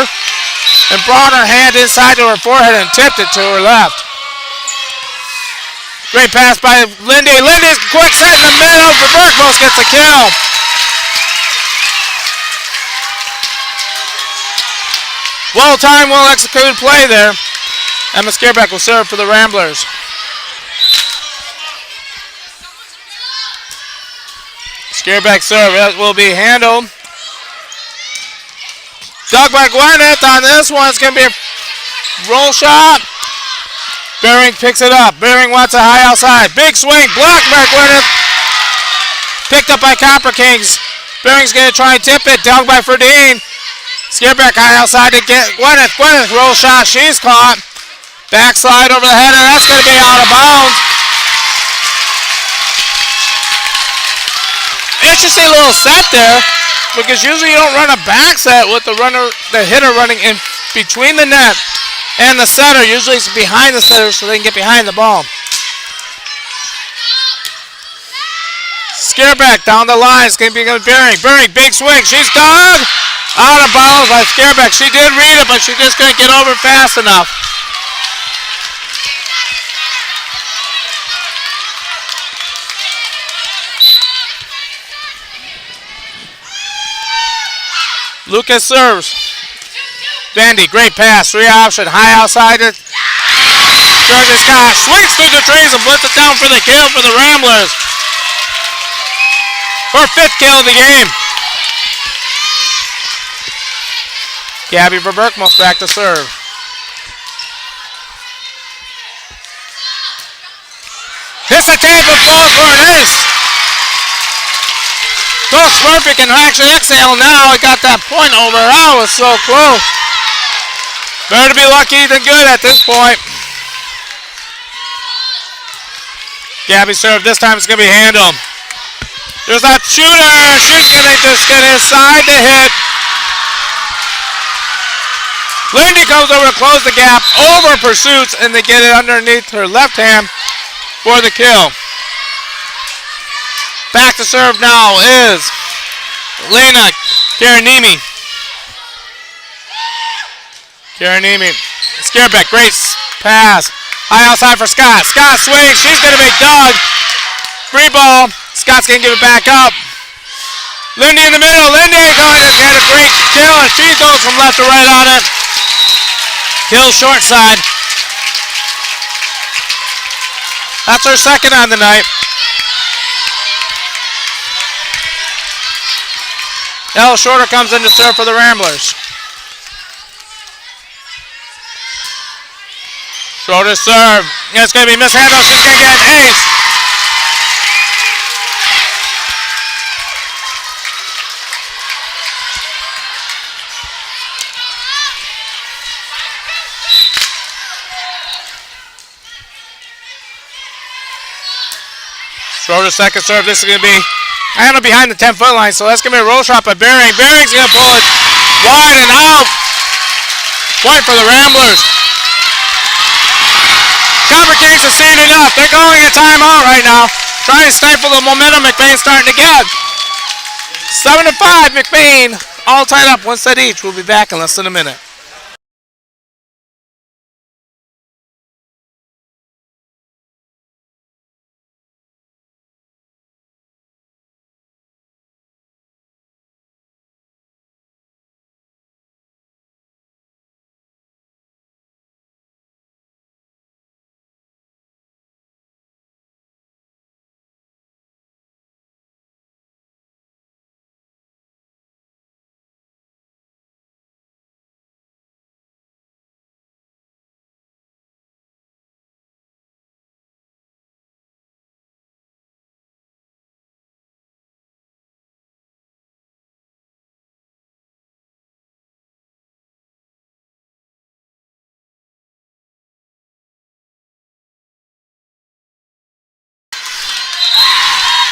Speaker 1: and brought her hand inside to her forehead and tipped it to her left. Great pass by Lindy. Lindy's quick set in the middle for Berkmos gets a kill. Well timed, well executed play there. Emma Scareback will serve for the Ramblers. Scareback serve, that will be handled. Dug by Gwyneth on this one. It's going to be a roll shot. Bering picks it up. Bering wants a high outside. Big swing, blocked by Gwyneth. Picked up by Copper Kings. Bering's going to try and tip it. Dug by Ferdine. Scareback high outside to get Gwyneth. Gwyneth roll shot. She's caught. Backslide over the head, and that's going to be out of bounds. Interesting little set there, because usually you don't run a back set with the hitter running in between the net and the setter. Usually it's behind the setter so they can get behind the ball. Scareback down the line. It's going to be Bering. Bering, big swing. She's dug. Out of bounds by Scareback. She did read it, but she just couldn't get over fast enough. Lucas serves. Vandy, great pass. 3 option. High outside it. Georgia Scott swings through the trees and puts it down for the kill for the Ramblers. Her 5th kill of the game. Gabby Verberkmos back to serve. Hits the table, falls for an ace. Brooks Murphy can actually exhale now. He got that point over. Oh, it was so close. Better to be lucky than good at this point. Gabby serve. This time it's going to be handled. There's that shooter. She's going to just get inside the hit. Lindy comes over to close the gap. Over pursuits, and they get it underneath her left hand for the kill. Back to serve now is Lena Karanimi. Karanimi. Scareback, great pass. High outside for Scott. Scott swings. She's going to make Doug. Free ball. Scott's going to give it back up. Lindy in the middle. Lindy going to get a great kill, and she goes from left to right on it. Kill short side. That's her 2nd on the night. Ella Shorter comes in to serve for the Ramblers. Shorter serve. It's going to be mishandled. She's going to get an ace. Shorter 2nd serve. This is going to be handled behind the 10-foot line, so that's going to be a roll shot by Bering. Bering's going to pull it wide and out. Point for the Ramblers. Copper Kings have seen enough. They're going a timeout right now. Trying to stifle the momentum McBain's starting to get. 7-5, McBain. All tied up, 1 set each. We'll be back in less than a minute.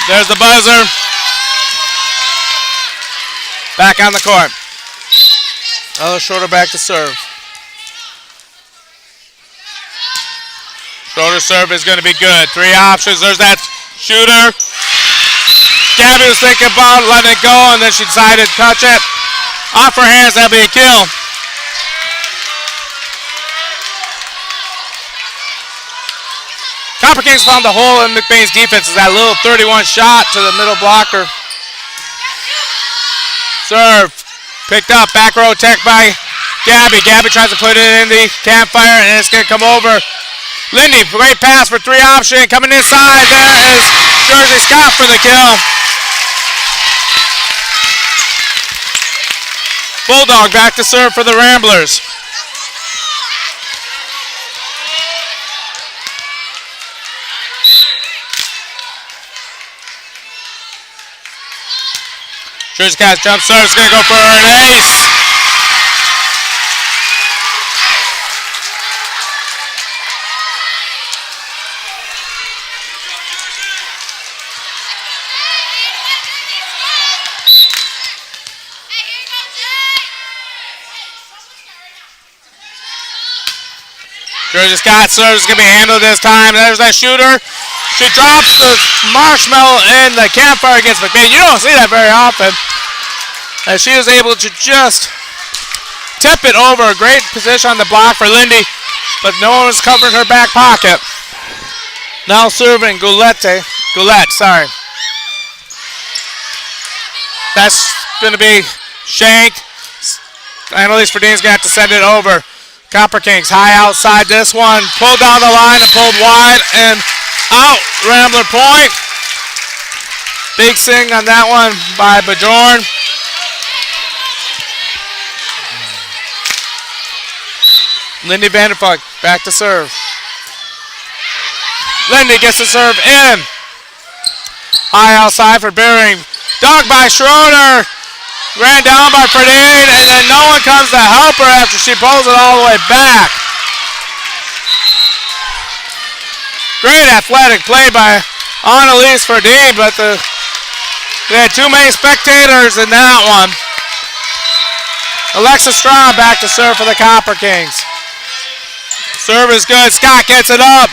Speaker 1: There's the buzzer. Back on the court. Ella Shorter back to serve. Shorter serve is going to be good. 3 options. There's that shooter. Gabby was thinking about letting it go, and then she decided to touch it. Off her hands, that'll be a kill. Copper Kings found the hole in McBain's defense. Is that little 31 shot to the middle blocker. Serve. Picked up. Back row tech by Gabby. Gabby tries to put it in the campfire, and it's going to come over. Lindy, great pass for 3 option. Coming inside, there is Jersey Scott for the kill. Bulldog back to serve for the Ramblers. Jersey Scott's jump serve is going to go for an ace. Jersey Scott serves is going to be handled this time. There's that shooter. She drops the marshmallow in the campfire against McBain. You don't see that very often. As she was able to just tip it over. A great position on the block for Lindy, but no one was covering her back pocket. Now serving Goulet, sorry. That's going to be shanked. Annalise Verdeen's going to have to send it over. Copper Kings high outside this one. Pulled down the line and pulled wide and out. Rambler point. Big sing on that one by Bajorn. Lindy Vanderfalk back to serve. Lindy gets the serve in. High outside for Bering. Dug by Schroeder. Ran down by Ferdinand, and then no one comes to help her after she pulls it all the way back. Great athletic play by Annalise Ferdinand, but they had too many spectators in that one. Alexa Strawn back to serve for the Copper Kings. Serve is good. Scott gets it up.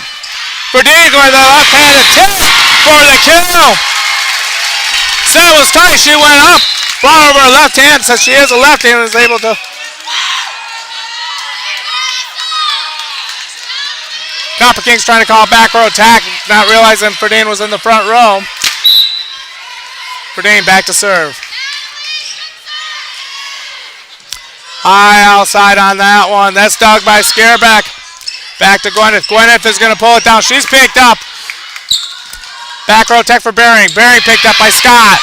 Speaker 1: Ferdinand with a left-handed tip for the kill. Set was tight. She went up. Brought over her left hand, since she is a lefty and is able to. Copper Kings trying to call a back row attack, not realizing Ferdinand was in the front row. Ferdinand back to serve. High outside on that one. That's dug by Scareback. Back to Gwyneth. Gwyneth is going to pull it down. She's picked up. Back row attack for Bering. Bering picked up by Scott.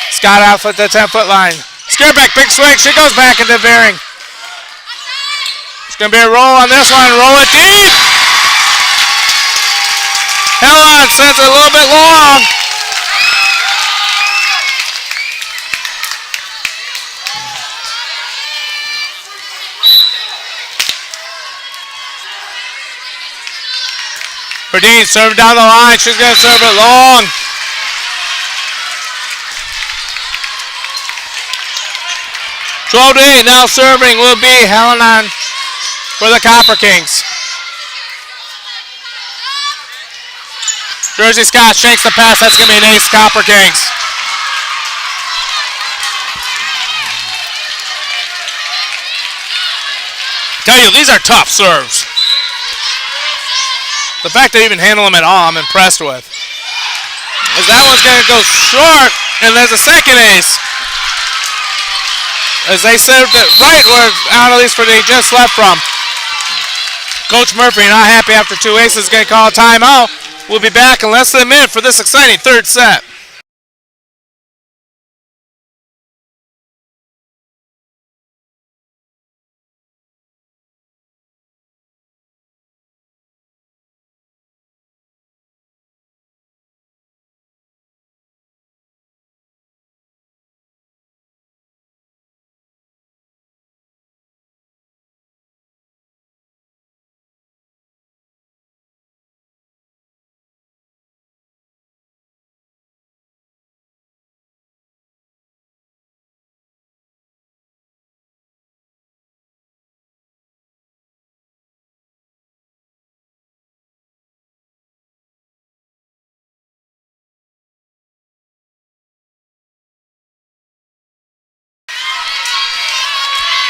Speaker 1: Scott out at the 10-foot line. Scareback, big swing. She goes back into Bering. It's going to be a roll on this one. Roll it deep. Helen sends it a little bit long. Verdeen serve down the line. She's going to serve it long. Troday now serving will be Helen for the Copper Kings. Jersey Scott shakes the pass. That's going to be an ace, Copper Kings. Tell you, these are tough serves. The fact they even handle them at all, I'm impressed with. As that one's going to go short, and there's a second ace. As they served it right where Annalise Ferdinand just left from. Coach Murphy not happy after 2 aces, going to call a timeout. We'll be back in less than a minute for this exciting third set.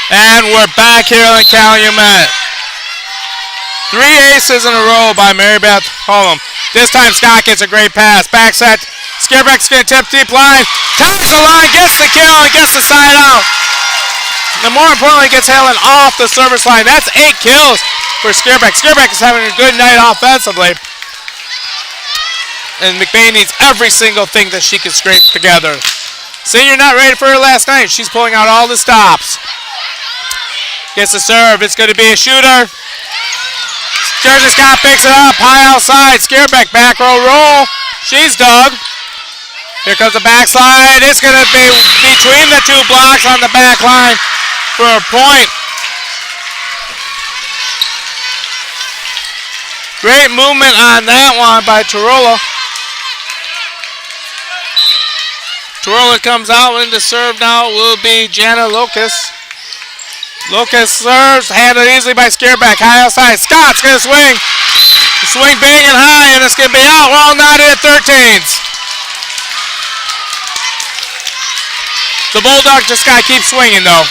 Speaker 1: And we're back here on Calumet. 3 aces in a row by Mary Beth Holm. This time Scott gets a great pass. Back set. Scareback's going to tip deep line. Taps the line, gets the kill, and gets the side out. And more importantly, gets Helen off the service line. That's 8 kills for Scareback. Scareback is having a good night offensively. And McBain needs every single thing that she can scrape together. Senior not ready for her last night. She's pulling out all the stops. Gets the serve. It's going to be a shooter. Jersey Scott picks it up. High outside. Scareback back row roll. She's dug. Here comes the backslide. It's going to be between the two blocks on the back line for a point. Great movement on that one by Tarola. Tarola comes out and the serve now will be Jana Locust. Locust serves, handled easily by Scareback. High outside. Scott's going to swing. Swing big and high, and it's going to be out. We're all knotted at 13s. The Bulldog just got to keep swinging, though.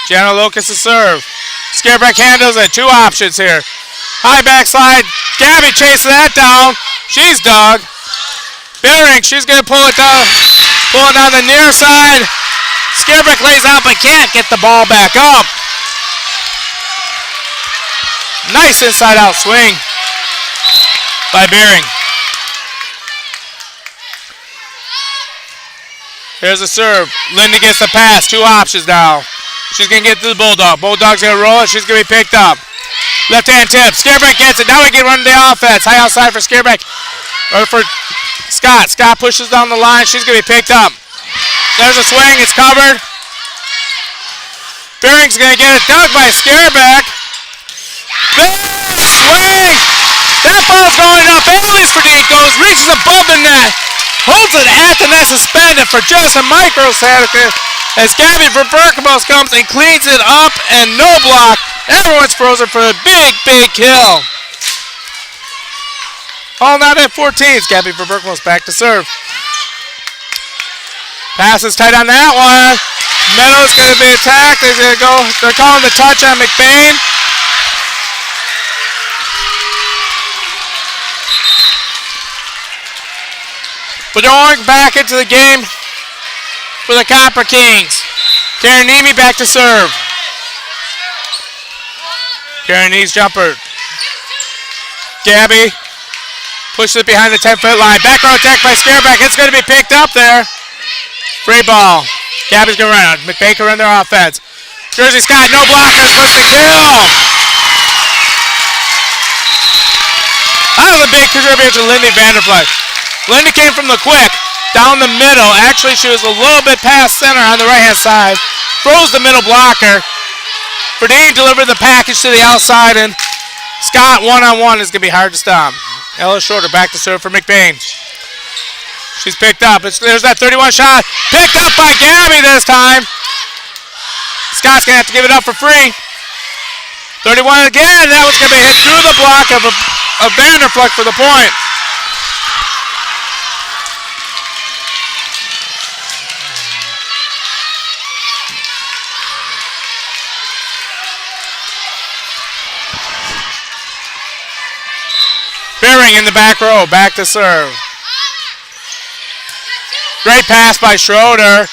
Speaker 1: Jana Locust to serve. Scareback handles it. 2 options here. High backslide. Gabby chases that down. She's dug. Bearing, she's going to pull it down. Pull it down the near side. Scareback lays out but can't get the ball back up. Nice inside out swing by Bearing. Here's the serve. Lindy gets the pass. 2 options now. She's going to get to the Bulldog. Bulldog's going to roll it. She's going to be picked up. Left hand tip. Scareback gets it. Now we can run the offense. High outside for Scareback. Or for Scott. Scott pushes down the line. She's going to be picked up. There's a swing. It's covered. Bearing's going to get it dug by Scareback. Big swing. That ball's going up. Alice for Dean goes. Reaches above the net. Holds it at the net suspended for just a microsecond as Gabby Verberkamos comes and cleans it up and no block. Everyone's frozen for a big, big kill. All not at 14s. Gabby Verberkamos back to serve. Pass is tight on that one. Meadows going to be attacked. They're calling the touch on McBain. But they're going back into the game for the Copper Kings. Karen Nemi back to serve. Karen Nee's jumper. Gabby pushes it behind the 10-foot line. Back row attack by Scareback. It's going to be picked up there. Free ball. Gabby's going to run. McBain can run their offense. Jersey Scott, no blockers, puts the kill. That was a big contributor to Lindy Vanderfly. Lindy came from the quick, down the middle. Actually, she was a little bit past center on the right-hand side. Froze the middle blocker. Verdine delivered the package to the outside, and Scott one-on-one is going to be hard to stop. Ella Shorter back to serve for McBain. She's picked up. There's that 31 shot. Picked up by Gabby this time. Scott's going to have to give it up for free. 31 again. That was going to be hit through the block of Vanderfleck for the point. Bearing in the back row, back to serve. Great pass by Schroeder.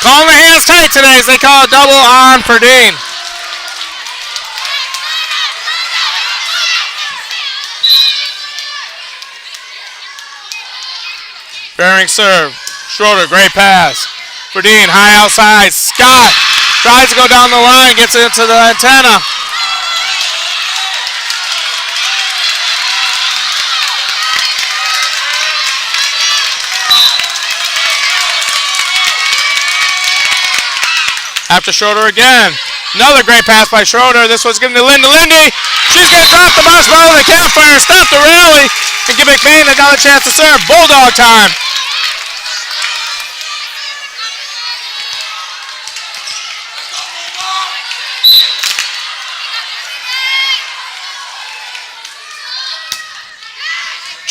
Speaker 1: Calling the hands tight today as they call a double on Perdine. Bearing serve. Schroeder, great pass. Perdine, high outside. Scott tries to go down the line, gets into the antenna. After Schroeder again. Another great pass by Schroeder. This one's given to Lindy. Lindy, she's going to drop the marshmallow in the campfire, stop the rally, and give McBain another chance to serve. Bulldog time.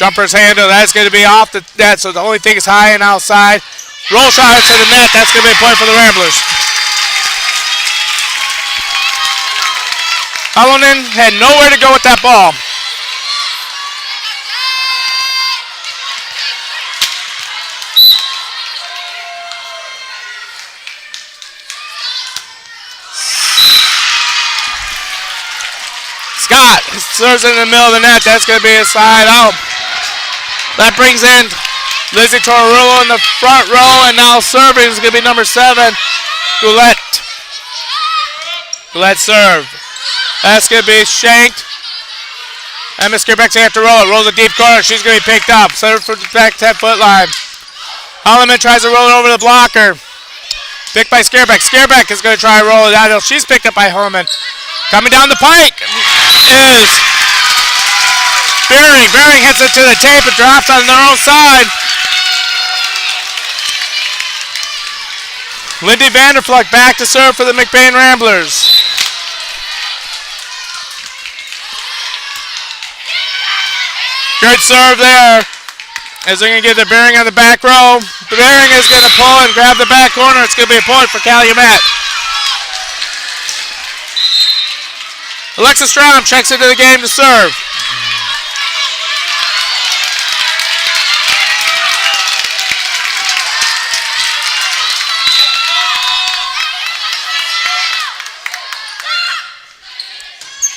Speaker 1: Jumper's handle, that's going to be off the net, so the only thing is high and outside. Roll shot to the net, that's going to be a point for the Ramblers. Hullonen had nowhere to go with that ball. Scott serves it in the middle of the net. That's going to be a side out. That brings in Lizzie Torrillo in the front row, and now serving is going to be number 7, Goulet. Goulet serve. That's going to be shanked. Emma Skierbeck's going to have to roll it. Rolls a deep corner. She's going to be picked up. Serve for the back 10-foot line. Holloman tries to roll it over the blocker. Picked by Skierbeck. Skierbeck is going to try to roll it out. She's picked up by Holloman. Coming down the pike is Bearing. Bearing hits it to the tape and drops on their own side. Lindy Vanderfluck back to serve for the McBain Ramblers. Good serve there. As they're going to get the Bearing on the back row. Bearing is going to pull and grab the back corner. It's going to be a point for Calumet. Alexa Strom checks into the game to serve.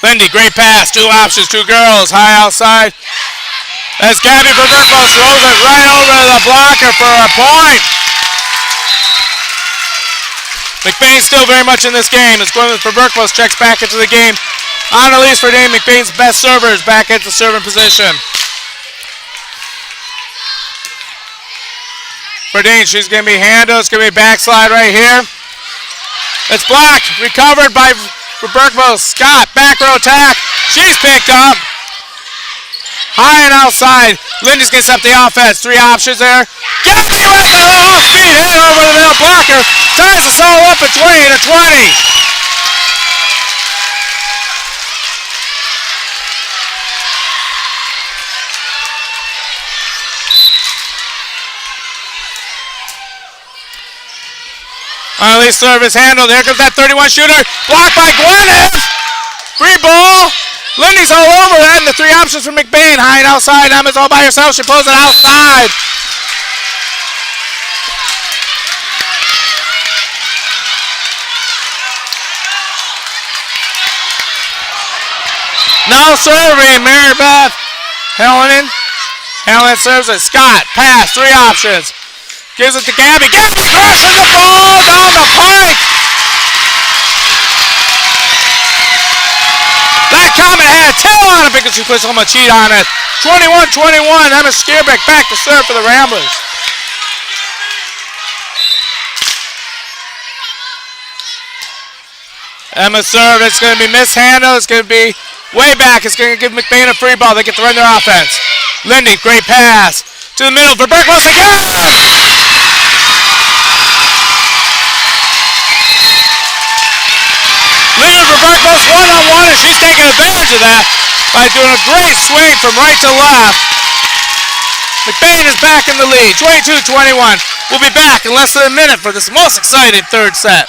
Speaker 1: Lindy, great pass. 2 options, 2 girls. High outside. As Gabby Verberkos throws it right over to the blocker for a point. McBain still very much in this game as Gwyneth Verberkos checks back into the game. Annalise Verdane, McBain's best servers, back into serving position. Verdane, she's going to be handled. It's going to be backslide right here. It's blocked. Recovered by Verberkos. Scott, back row attack. She's picked up. High and outside. Lindy's going to set up the offense. 3 options there. Gabby with the off-speed hit over the middle blocker. Ties us all up at 20 to 20. Annalise service handled. Here comes that 31 shooter. Blocked by Gwyneth. Free ball. Lindy's all over that, and the 3 options for McBain. High and outside. Emma's all by herself. She pulls it outside. Now serving, Mary Beth Helen. Helen serves it. Scott, pass, 3 options. Gives it to Gabby. Gabby crushes the ball down the pike. That Comet had a tail on it because she put so much heat on it. 21-21. Emma Skierbeck back to serve for the Ramblers. Emma serve. It's going to be mishandled. It's going to be way back. It's going to give McBain a free ball. They get to run their offense. Lindy, great pass. To the middle for Verberkos again. Linda Verberkos one-on-one, and she's taking advantage of that by doing a great swing from right to left. McBain is back in the lead, 22-21. We'll be back in less than a minute for this most exciting 3rd set.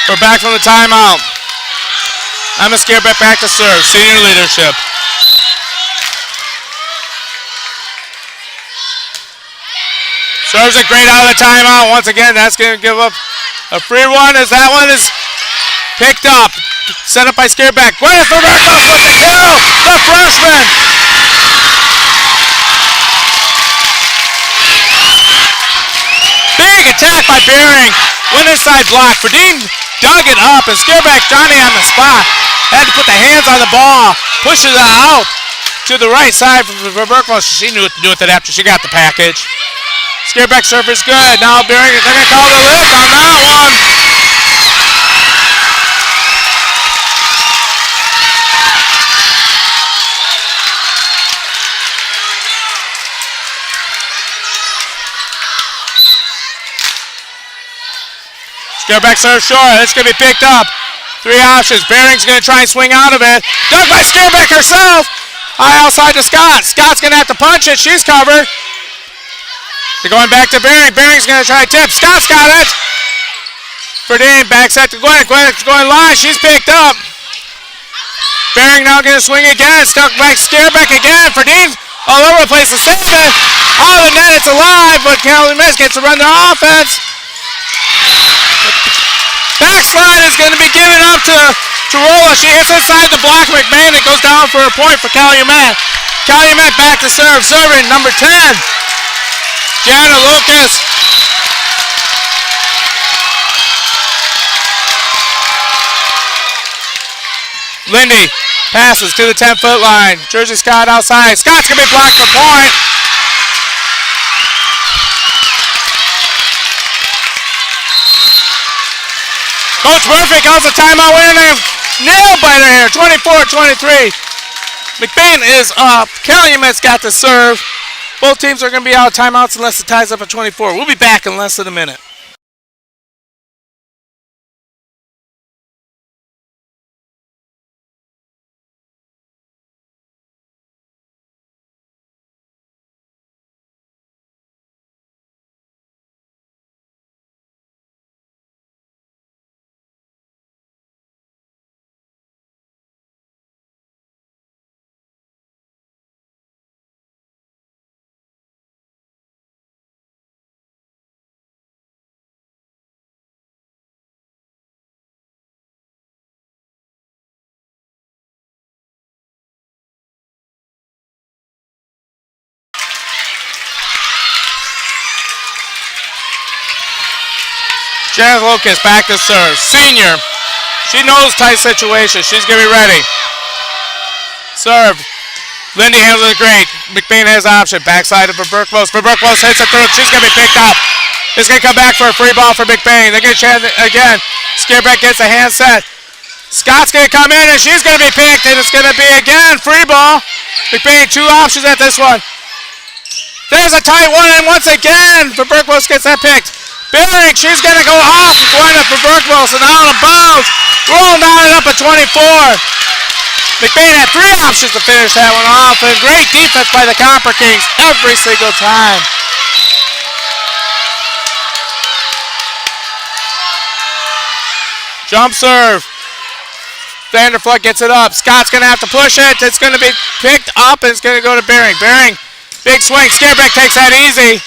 Speaker 1: We're back from the timeout. Emma Skierbeck back to serve. Senior leadership. Serves it great out of the timeout. Once again, that's going to give up a free one as that one is picked up. Set up by Skierbeck. Gwyneth Verberkos with the kill. The freshman. Big attack by Bearing. Went inside block. Verdine dug it up, and Skierbeck, Johnny on the spot, had to put the hands on the ball, pushes it out to the right side for Verberkos. She knew what to do with it after she got the package. Scareback serve is good. Now Bering, they're going to call the lift on that one. Scareback serve short. It's going to be picked up. 3 options. Bering's going to try and swing out of it. Dunked by Scareback herself. High outside to Scott. Scott's going to have to punch it. She's covered. They're going back to Bering. Bering's going to try to tip. Scott's got it. Verdine back set to Gwen. Gwen's going line. She's picked up. Bering now going to swing again. Stuck back. Scareback again. Verdine all over the place to save it. Out of the net. It's alive, but Calumet gets to run their offense. Backslide is going to be given up to Rolla. She hits inside the block. McBain. It goes down for a point for Calumet. Calumet back to serve. Serving number 10. Jana Lucas. Lindy passes to the 10-foot line. Jersey Scott outside. Scott's going to be blocked for point. Coach Murphy calls a timeout winner. Nail biter here. 24-23. McBain is up. Calumet's got to serve. Both teams are going to be out of timeouts unless it ties up at 24. We'll be back in less than a minute. Janet Lucas back to serve. Senior. She knows tight situation. She's going to be ready. Serve. Lindy handles it great. McBain has option. Backside of Verberklos. Verberklos hits it through. She's going to be picked up. It's going to come back for a free ball for McBain. They're going to chance it again. Scareback gets a hand set. Scott's going to come in and she's going to be picked. And it's going to be again free ball. McBain 2 options at this one. There's a tight one and once again Verberklos gets that picked. Bering, she's going to go off, going up for Berkwilson, out of bounds, rolling down it up at 24. McBain had 3 options to finish that one off, and great defense by the Copper Kings every single time. Jump serve. Vanderflut gets it up. Scott's going to have to push it. It's going to be picked up, and it's going to go to Bering. Bering, big swing. Scareback takes that easy.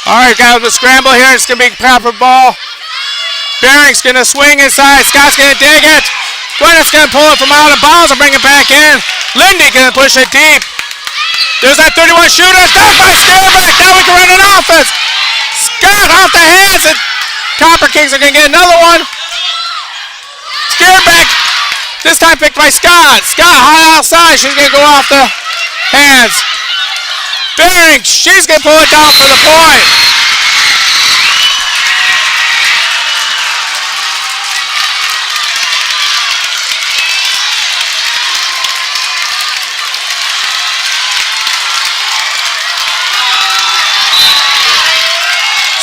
Speaker 1: All right, got the scramble here. It's going to be a proper ball. Bering's going to swing inside. Scott's going to dig it. Gwyneth's going to pull it from out of bounds and bring it back in. Lindy going to push it deep. There's that 31 shooter. Dunked by Scareback. Now we can run an offense. Scott off the hands. And Copper Kings are going to get another one. Scareback. This time picked by Scott. Scott high outside. She's going to go off the hands. Bering, she's going to pull it down for the point.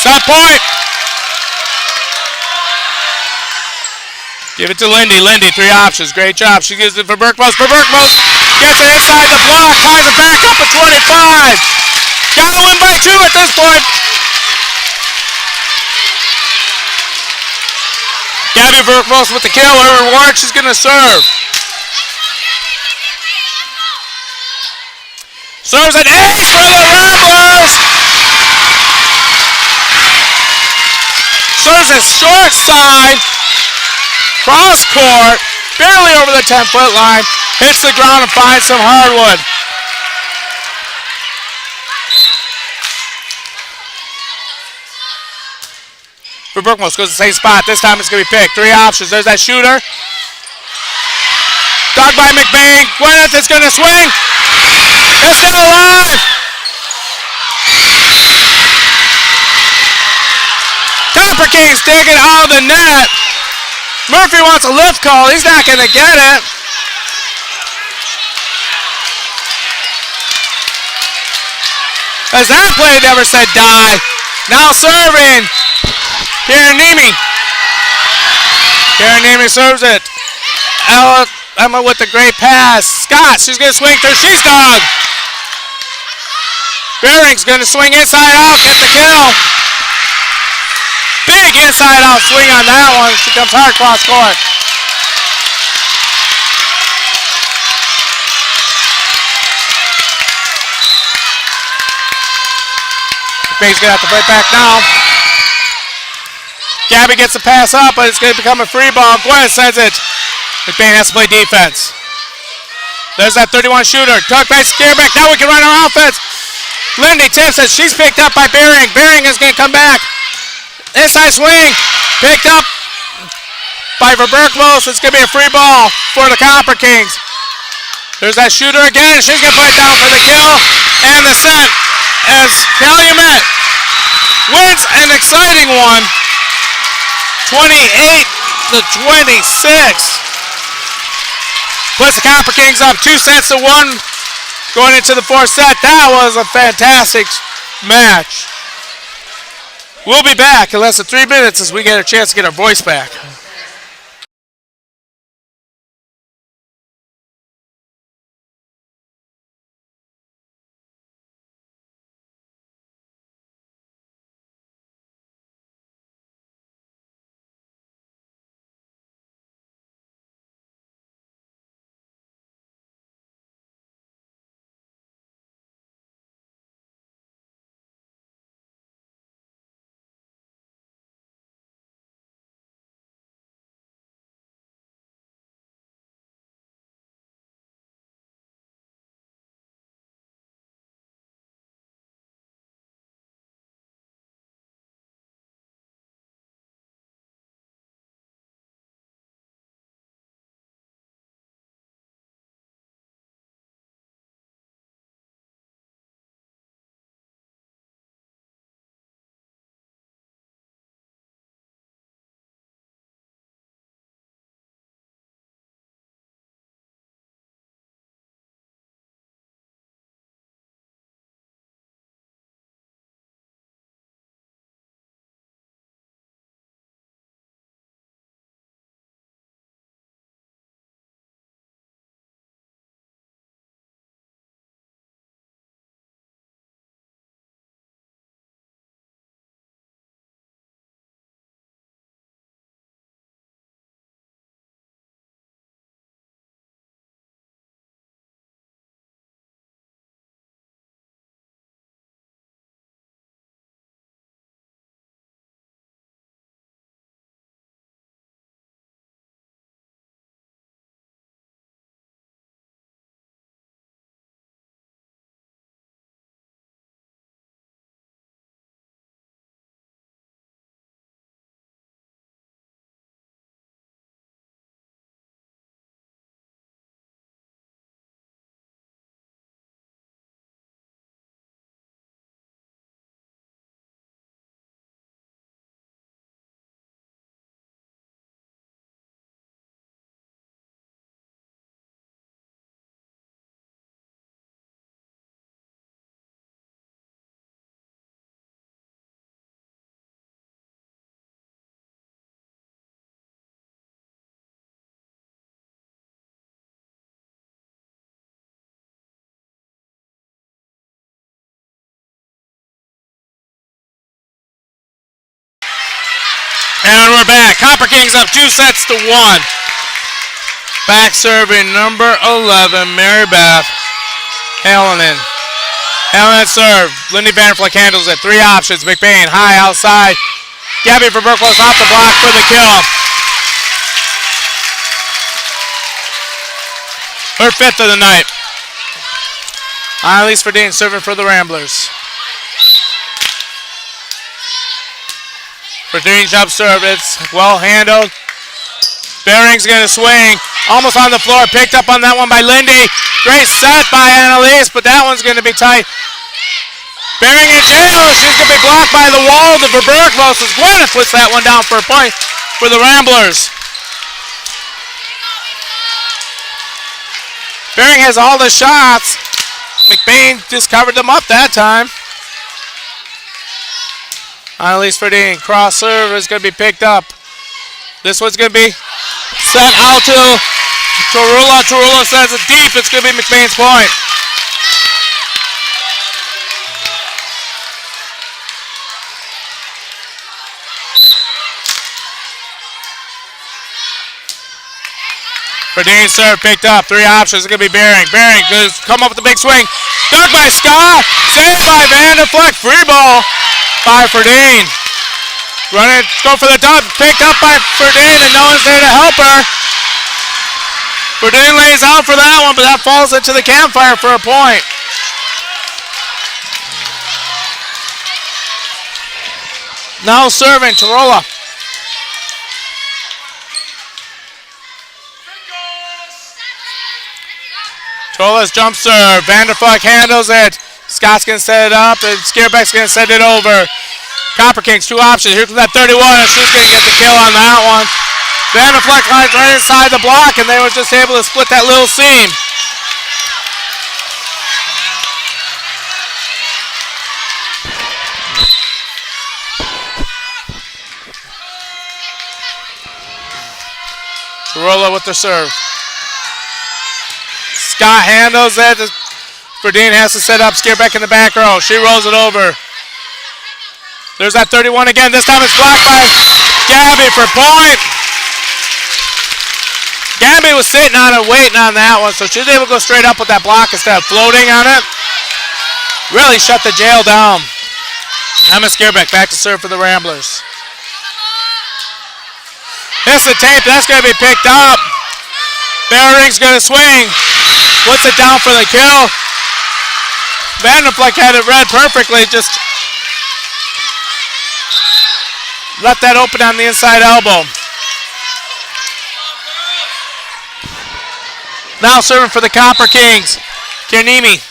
Speaker 1: Set point. Give it to Lindy. Lindy, 3 options. Great job. She gives it for Berkmos. Berkmos gets it inside the block. Ties it back up at 25. Got to win by 2 at this point. Gabby Berkmos with the kill. Her reward, she's going to serve. Serves an ace for the Ramblers. Serves a short side. Cross court, barely over the 10-foot line, hits the ground and finds some hardwood. For Berkmos goes to the same spot. This time it's going to be picked. 3 options. There's that shooter. Dug by McBain. Gwyneth is going to swing. It's still alive. Copper Kings take it out of the net. Murphy wants a lift call. He's not going to get it. As that play never said die. Now serving. Karanimi. Karanimi serves it. Emma with the great pass. Scott, she's going to swing through. She's done. Bering's going to swing inside out. Get the kill. Big inside out swing on that one. She comes hard cross court. McBain's going to have to fight back now. Gabby gets the pass up, but it's going to become a free ball. Gwen sends it. McBain has to play defense. There's that 31 shooter. Tuck by Skierbeck. Now we can run our offense. Lindy tips it. She's picked up by Bering. Bering is going to come back. Inside swing. Picked up by Verberklos. It's going to be a free ball for the Copper Kings. There's that shooter again. She's going to put it down for the kill. And the set as Calumet wins an exciting one. 28-26. Puts the Copper Kings up 2-1 going into the fourth set. That was a fantastic match. We'll be back in less than 3 minutes as we get a chance to get our voice back. And we're back. Copper Kings up 2-1. Back serving number 11, Mary Beth Hallinan. Hallinan serve. Lindy Vanderfleck handles it. 3 options. McBain high outside. Gabby Verberklos off the block for the kill. Her 5th of the night. Annalise Verdine serving for the Ramblers. Verdine jump serve. It's well handled. Bering's going to swing. Almost on the floor. Picked up on that one by Lindy. Great set by Annalise, but that one's going to be tight. Bering in jail. She's going to be blocked by the wall to Verberglos as Gwyneth puts that one down for a point for the Ramblers. Bering has all the shots. McBain just covered them up that time. Annalise Ferdinand, cross serve is going to be picked up. This one's going to be sent out to Torula. Torula sends it deep. It's going to be McBain's point. Ferdinand serve picked up. 3 options. It's going to be Bering. Bering goes come up with the big swing. Dug by Scott. Saved by Vanderfleck. Free ball by Ferdinand. Running, go for the dub. Picked up by Ferdinand and no one's there to help her. Ferdinand lays out for that one, but that falls into the campfire for a point. Now serving Tarola. Tarola's jump serve. Vanderfleck handles it. Scott's going to set it up, and Skierbeck's going to send it over. Copper Kings, 2 options. Here comes that 31, and she's going to get the kill on that one. Vanderfleck lies right inside the block, and they were just able to split that little seam. Tarola with the serve. Scott handles it. Verdine has to set up Skierbeck in the back row. She rolls it over. There's that 31 again. This time it's blocked by Gabby for point. Gabby was sitting on it, waiting on that one, so she was able to go straight up with that block instead of floating on it. Really shut the jail down. Emma Skierbeck back to serve for the Ramblers. Hits the tape. That's going to be picked up. Bering's going to swing. Puts it down for the kill. Vanderfleck had it read perfectly. Just left that open on the inside elbow. Now serving for the Copper Kings. Kiernimi.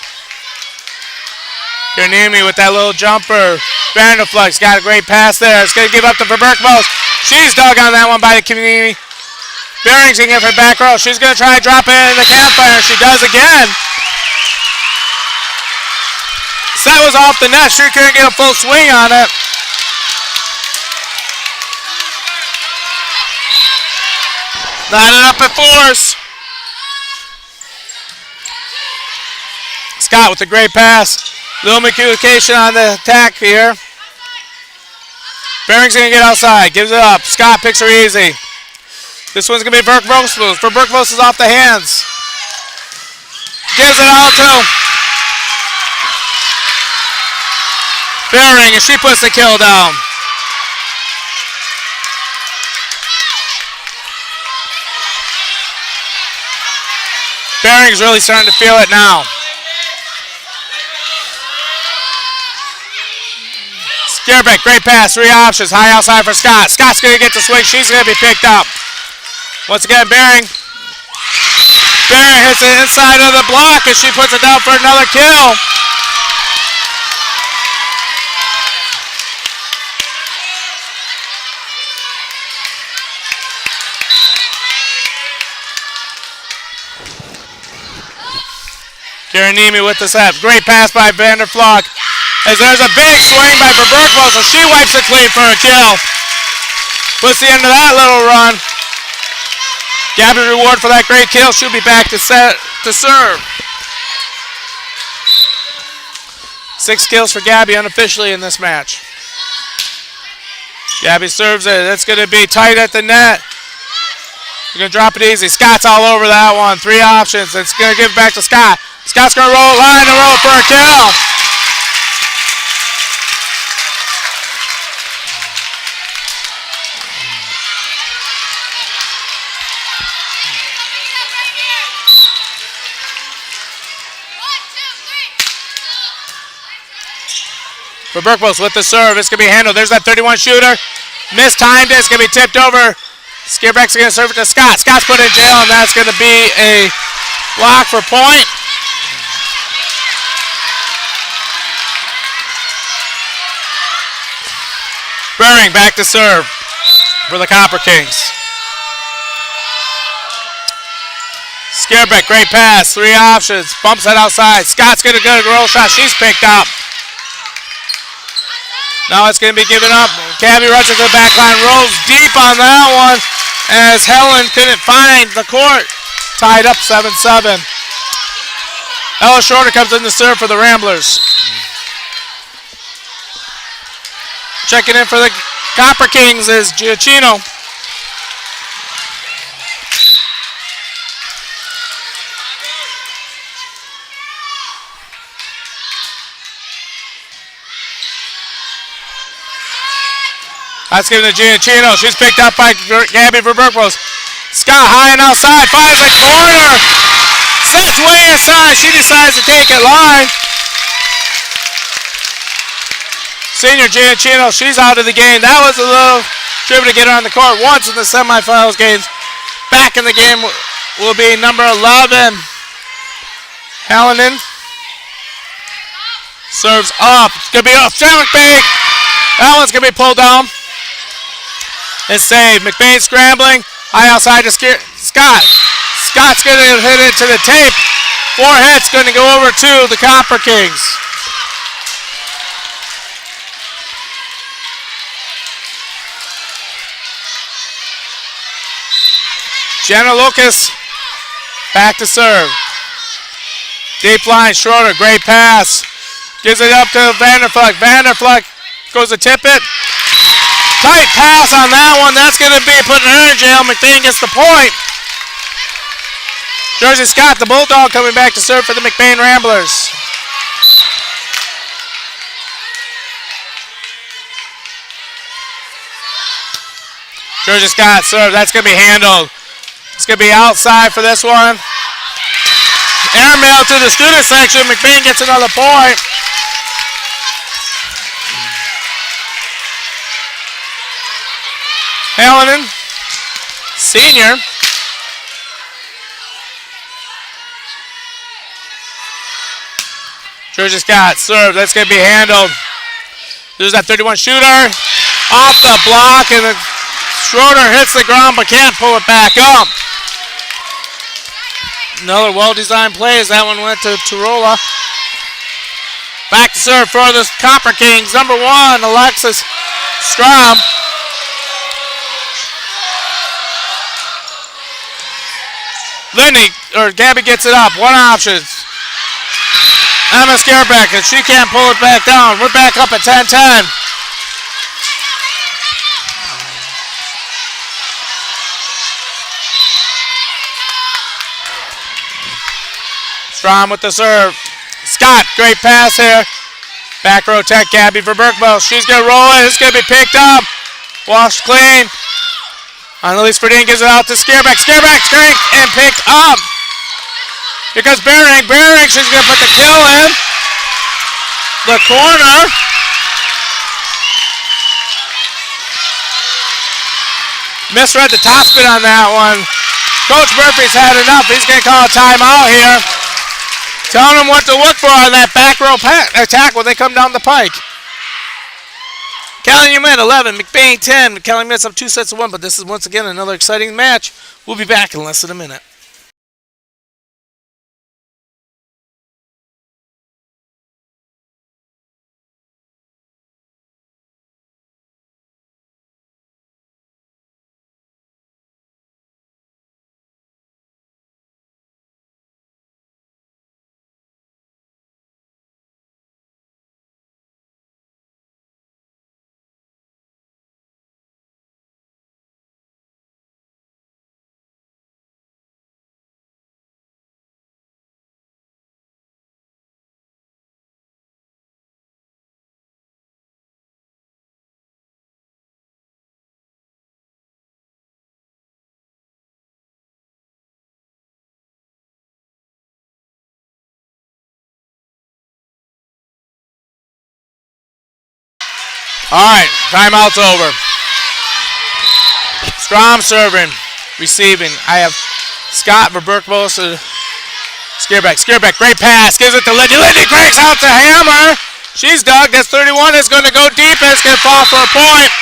Speaker 1: Kiernimi with that little jumper. Vanderfleck's got a great pass there. It's going to give up to Verbergmos. She's dug on that one by Kiernimi. Bering's going to give her back row. She's going to try to drop it in the campfire. She does again. Set was off the net. She couldn't get a full swing on it. Lining up at fours. Scott with a great pass. Little communication on the attack here. Bering's going to get outside. Gives it up. Scott picks her easy. This one's going to be Verbergmos. Verbergmos is off the hands. Gives it out to Bering, and she puts the kill down. Bering's really starting to feel it now. Skierbeck, great pass, 3 options, high outside for Scott. Scott's going to get the swing, she's going to be picked up. Once again, Bering. Bering hits the inside of the block, and she puts it down for another kill. Kiernimi with the set. Great pass by Vanderfleck. As there's a big swing by Verbergmos, so she wipes it clean for a kill. Puts the end of that little run. Gabby reward for that great kill. She'll be back to serve. 6 kills for Gabby unofficially in this match. Gabby serves it. That's going to be tight at the net. You're going to drop it easy. Scott's all over that one. 3 options. It's going to give it back to Scott. Scott's going to roll it line to roll for a kill. Verbergmos with the serve. It's going to be handled. There's that 31 shooter. Mistimed it. It's going to be tipped over. Skierbeck's going to serve it to Scott. Scott's put in jail, and that's going to be a block for point. Bering back to serve for the Copper Kings. Scareback, great pass, 3 options, bumps it outside. Scott's gonna go to roll shot, she's picked up. Now it's gonna be given up. Gabby runs to the back line, rolls deep on that one as Helen couldn't find the court. Tied up 7-7. Ella Schroeder comes in to serve for the Ramblers. Checking in for the Copper Kings is Giacchino. That's given to Giacchino. She's picked up by Gabby Verberkos. Scott high and outside, finds a corner. Sets way inside. She decides to take it line. Senior Giacchino, she's out of the game. That was a little dribble to get her on the court once in the semifinals games. Back in the game will be number 11, Hallinan. Serves up. It's going to be off. McBain. That one's going to be pulled down. And saved. McBain scrambling. High outside to Scott. Scott's going to hit it to the tape. 4 hits going to go over to the Copper Kings. Jenna Lucas back to serve. Deep line, Schroeder, great pass. Gives it up to Vanderfleck. Vanderfleck goes to tip it. Tight pass on that one. That's going to be putting her in jail. McBain gets the point. Jersey Scott, the Bulldog, coming back to serve for the McBain Ramblers. Jersey Scott serve. That's going to be handled. It's going to be outside for this one. Airmail to the student section. McBain gets another point. Hallinan, senior. Jersey Scott serve. That's going to be handled. There's that 31 shooter. Off the block, and Schroeder hits the ground but can't pull it back up. Another well-designed play as that one went to Turola. Back to serve for the Copper Kings. Number 1, Alexis Strom. Gabby gets it up. 1 option. Emma Scareback, and she can't pull it back down. We're back up at 10-10. Strom with the serve. Scott, great pass here. Back row tech, Gabby Verberkos. She's going to roll it. It's going to be picked up. Washed clean. Annalise Ferdinand gives it out to Scareback. Scareback straight and picked up. Here comes Bering. Bering, she's going to put the kill in. The corner. Misread the top spin on that one. Coach Murphy's had enough. He's going to call a timeout here. Telling them what to look for on that back row attack when they come down the pike. Calumet 11, McBain 10. Calumet's up 2-1, but this is once again another exciting match. We'll be back in less than a minute. All right, timeout's over. Strom serving, receiving. I have Scott Verberkos. Scareback, great pass. Gives it to Lindy. Lindy cranks out to Hammer. She's dug. That's 31. It's going to go deep. It's going to fall for a point.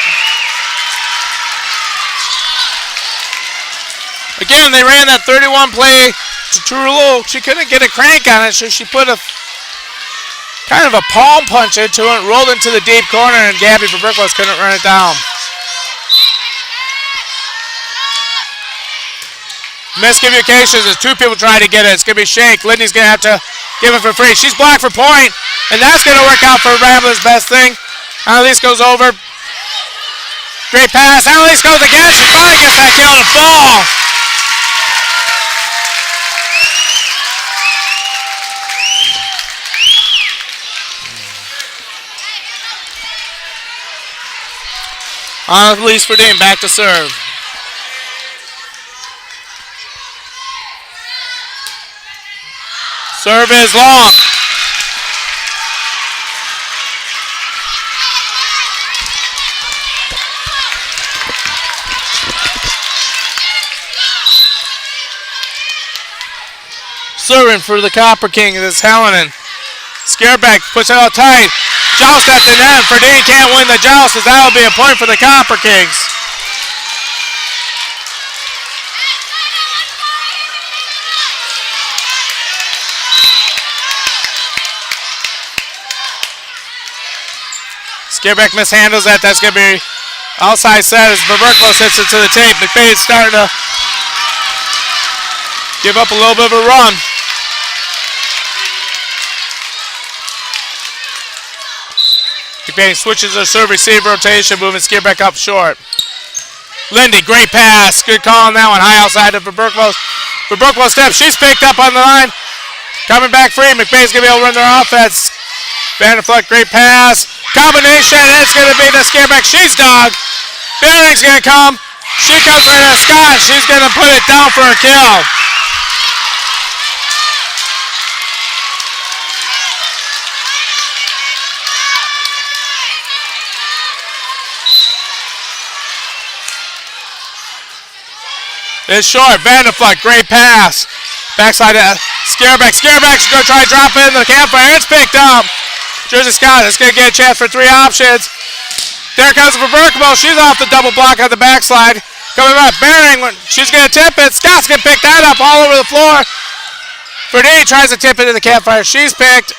Speaker 1: Again, they ran that 31 play to Trullo. She couldn't get a crank on it, so she put a kind of a palm punch into it, rolled into the deep corner, and Gabby for Brookville couldn't run it down. Miscommunications as two people trying to get it. It's going to be Shank. Lindy's going to have to give it for free. She's blocked for point, and that's going to work out for Rambler's best thing. Annalise goes over. Great pass. Annalise goes again. She finally gets that kill to fall. Annalise Verdine back to serve. Serve is long. Serving for the Copper Kings is Hallinan. Scareback puts it out tight. Joust at the net. Verdine can't win the joust, as that will be a point for the Copper Kings. Scareback mishandles that. That's going to be outside set as Berberklo sits it to the tape. McBain's starting to give up a little bit of a run. McBain switches her serve receive rotation, moving Scareback up short. Lindy, great pass. Good call on that one. High outside of Berberklo. Berberklo steps. She's picked up on the line. Coming back free. McBain's going to be able to run their offense. Vanderfleck, great pass. Combination. It's going to be the Scareback. She's dug. Bearing's going to come. She comes right at Scott. She's going to put it down for a kill. It's short. Vanderfleck, great pass. Backside Scareback. Scareback's going to try to drop it in the campfire. It's picked up. Jersey Scott is going to get a chance for three options. There comes Berberkmo. She's off the double block on the backslide. Coming back. Bearing. She's going to tip it. Scott's going to pick that up all over the floor. Verdine tries to tip it in the campfire. She's picked.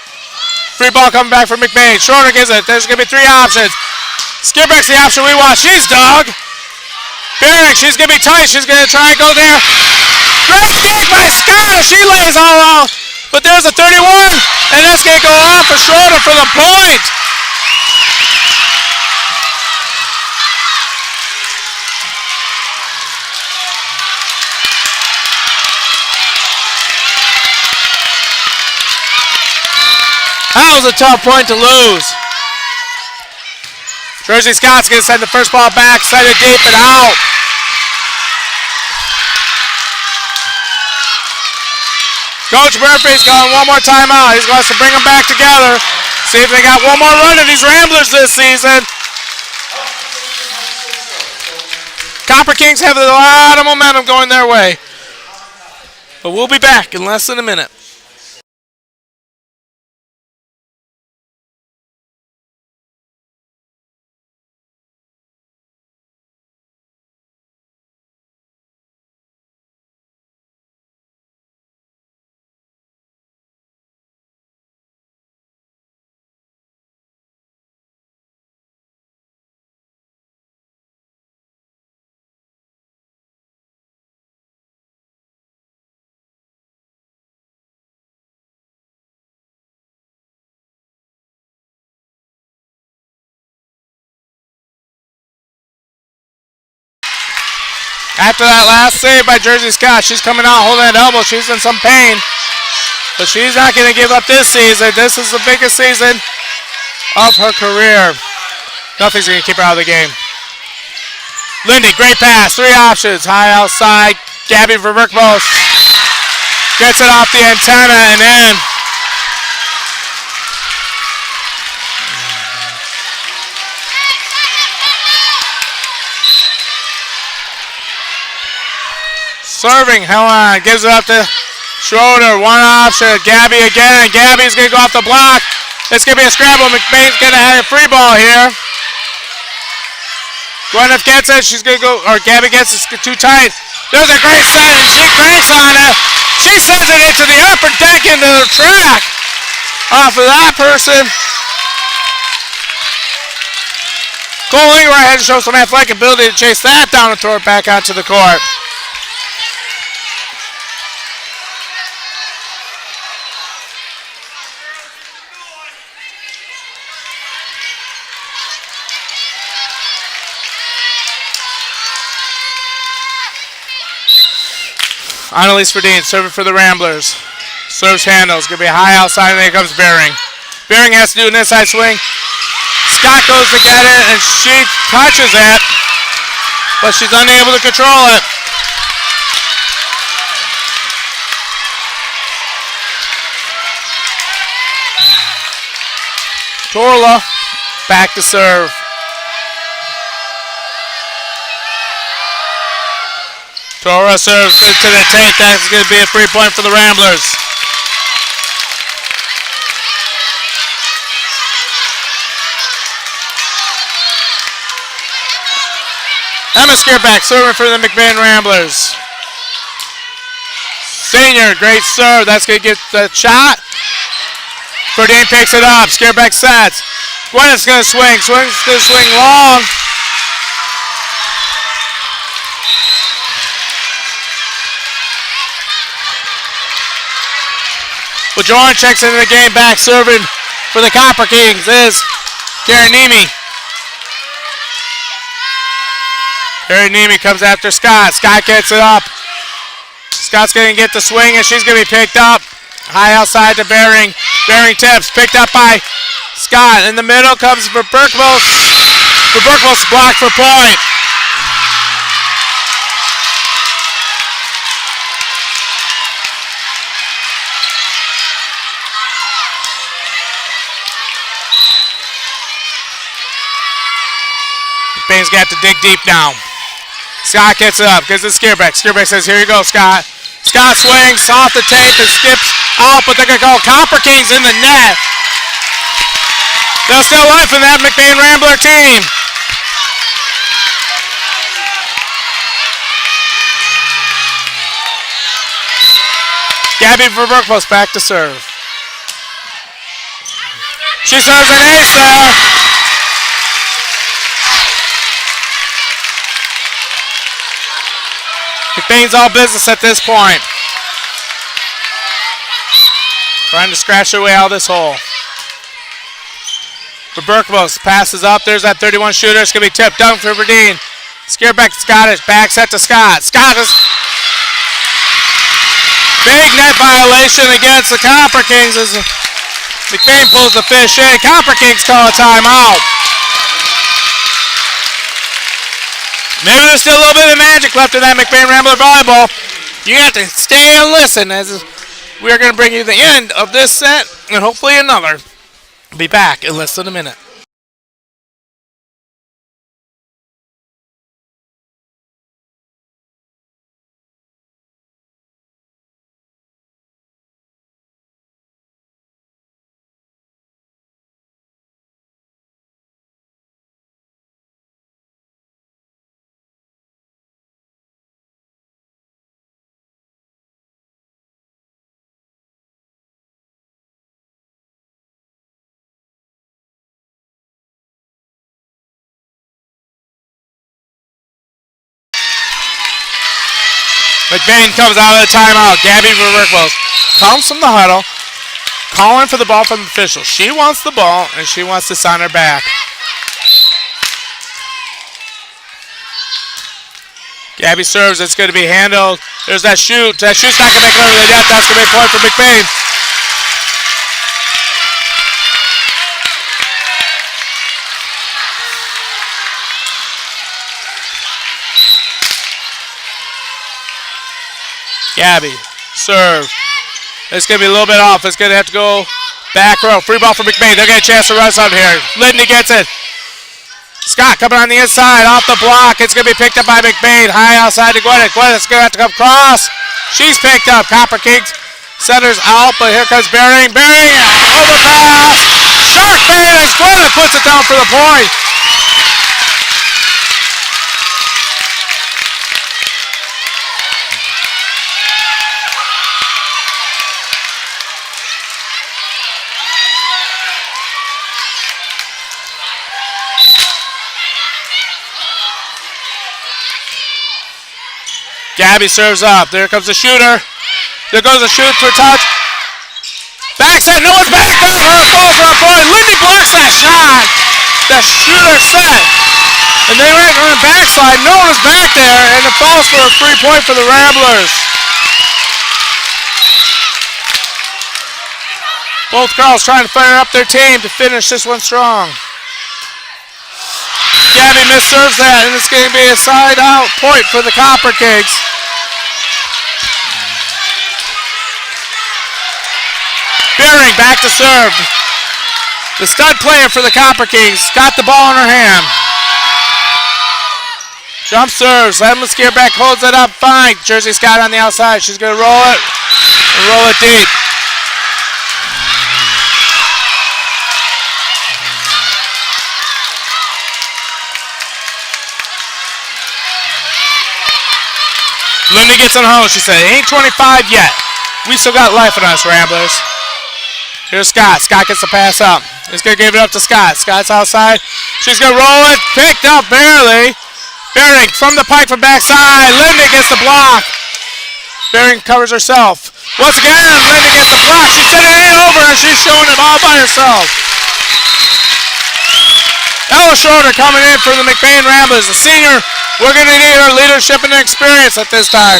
Speaker 1: Free ball coming back for McBain. Shorter gives it. There's going to be three options. Scareback's the option we want. She's dug. Bearing, she's going to be tight. She's going to try and go there. Great kick by Scott. She lays all out. But there's a 31. And that's going to go off for Schroeder for the point. That was a tough point to lose. Jersey Scott's going to send the first ball back, send it deep and out. Coach Murphy's going one more timeout. He's going to bring them back together. See if they got one more run of these Ramblers this season. Copper Kings have a lot of momentum going their way. But we'll be back in less than a minute. After that last save by Jersey Scott, she's coming out holding that elbow. She's in some pain. But she's not going to give up this season. This is the biggest season of her career. Nothing's going to keep her out of the game. Lindy, great pass. Three options. High outside. Gabby Verberkmo gets it off the antenna and in. Serving, Helen gives it up to Schroeder. One option. Gabby again. Gabby's going to go off the block. It's going to be a scramble. McBain's going to have a free ball here. Gwyneth gets it. She's going to go, or Gabby gets it too tight. There's a great set, and she cranks on it. She sends it into the upper deck, into the track. Off of that person. Cole Ingram had to show some athletic ability to chase that down and throw it back onto the court. Annalise Verdeen serving for the Ramblers. Serves handles. Going to be high outside, and then comes Bering. Bering has to do an inside swing. Scott goes to get it, and she touches it, but she's unable to control it. Torla back to serve. Torla serves good to the tape. That's going to be a free point for the Ramblers. Emma Skierback serving for the McBain Ramblers. Senior, great serve. That's going to get the shot. Verdeen picks it up. Skierback sets. Gwyneth's going to swing. Swing's going to swing long. Well, Jordan checks into the game back. Serving for the Copper Kings is Karen Nemi. Karen Nemi comes after Scott. Scott gets it up. Scott's going to get the swing, and she's going to be picked up. High outside to Bering. Bering tips. Picked up by Scott. In the middle comes for Berkmos. For Berkmos, blocked for point. McBain's got to dig deep now. Scott gets it up, gives it to Skierback. Skierback says, here you go, Scott. Scott swings off the tape and skips out, but they're going to call Copper Kings in the net. There's still life in that McBain Rambler team. Gabby for Berkmos back to serve. She serves an ace there. McBain's all business at this point. Trying to scratch their way out of this hole. For Berkmos, passes up. There's that 31 shooter. It's going to be tipped down for Verdeen. Skierback to Scottish. Back set to Scott. Scott is big net violation against the Copper Kings as McBain pulls the fish in. Copper Kings call a timeout. Maybe there's still a little bit of magic left in that McBain Rambler volleyball. You have to stay and listen as we are going to bring you the end of this set and hopefully another. Be back in less than a minute. McBain comes out of the timeout. Gabby Verwerklos comes from the huddle, calling for the ball from the official. She wants the ball, and she wants to sign her back. Gabby serves. It's going to be handled. There's that shoot. That shoot's not going to make it over the net. That's going to be a point for McBain. Gabby, serve. It's going to be a little bit off. It's going to have to go back row. Free ball for McBain. They'll get a chance to run some here. Lindy gets it. Scott coming on the inside, off the block. It's going to be picked up by McBain. High outside to Gwyneth. Gwyneth's going to have to come across. She's picked up. Copper Kings centers out, but here comes Bering. Bering, overpass. McBain is good and puts it down for the point. Gabby serves up. There comes the shooter. There goes the shoot for touch. Backside, no one's back on her. Falls for a point. Lindy blocks that shot. The shooter set. And they went on the backside. No one was back there. And it falls for a free point for the Ramblers. Both girls trying to fire up their team to finish this one strong. Gabby misserves that, and it's going to be a side out point for the Copper Kings. Beering back to serve. The stud player for the Copper Kings got the ball in her hand. Jump serves. Edmund Skierbeck holds it up fine. Jersey Scott on the outside. She's going to roll it and roll it deep. Lindy gets on home. She said, it ain't 25 yet. We still got life in us, Ramblers. Here's Scott. Scott gets the pass up. He's going to give it up to Scott. Scott's outside. She's going to roll it. Picked up barely. Bering from the pike from backside. Lindy gets the block. Bering covers herself. Once again, Lindy gets the block. She said it ain't over, and she's showing it all by herself. Ella Schroeder coming in for the McBain Ramblers. The senior, we're going to need her leadership and experience at this time.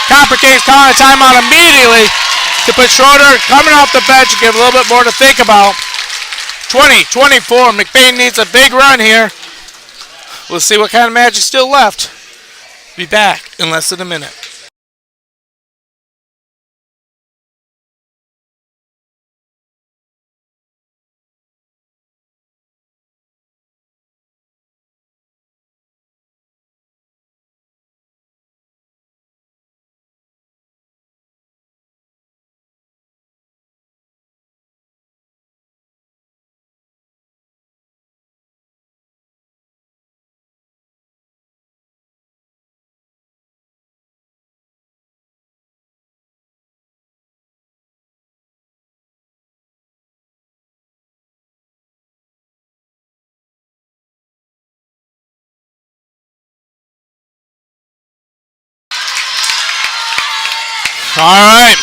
Speaker 1: Copper Kings calling a timeout immediately to put Schroeder coming off the bench and give a little bit more to think about. 20-24. McBain needs a big run here. We'll see what kind of magic's still left. Be back in less than a minute. All right.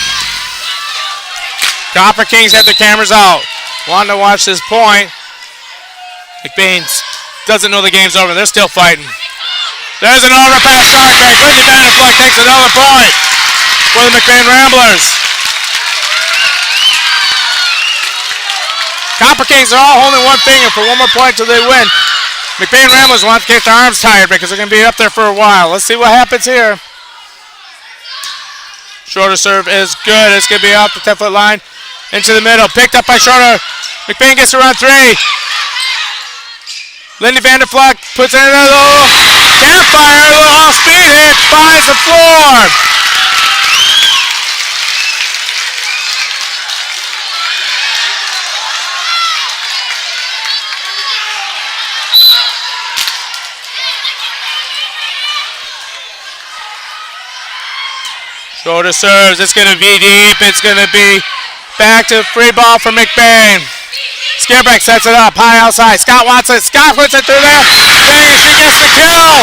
Speaker 1: Copper Kings have their cameras out. Wanting to watch this point. McBain doesn't know the game's over. They're still fighting. There's an overpass shot break. Lindy Vanderfleck takes another point for the McBain Ramblers. Copper Kings are all holding one finger for one more point till they win. McBain Ramblers want to get their arms tired because they're going to be up there for a while. Let's see what happens here. Schroeder serve is good. It's going to be off the 10-foot line. Into the middle. Picked up by Schroeder. McBain gets around three. Lindy Vanderfleck puts it in a little campfire. A little off-speed hit. Finds the floor. Schroeder serves. It's going to be deep. It's going to be back to free ball for McBain. Skierbeck sets it up. High outside. Scott wants it. Scott puts it through there. Dang, she gets the kill.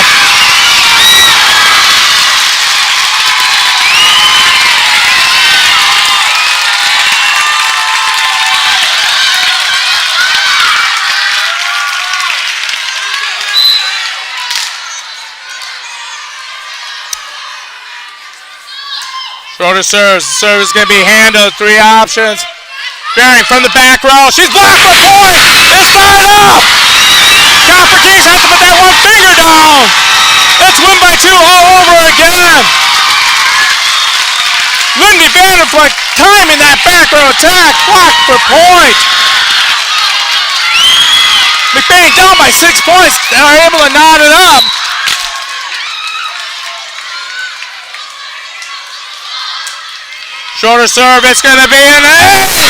Speaker 1: Schroeder serves. The serve is going to be handled. Three options. Bearing from the back row. She's blocked for point. It's not enough. Copper Kings have to put that one finger down. It's win by two all over again. Lindy Vanderfleck timing that back row attack. Blocked for point. McBain down by 6 points. They're able to knot it up. Shorter serve, it's going to be an ace!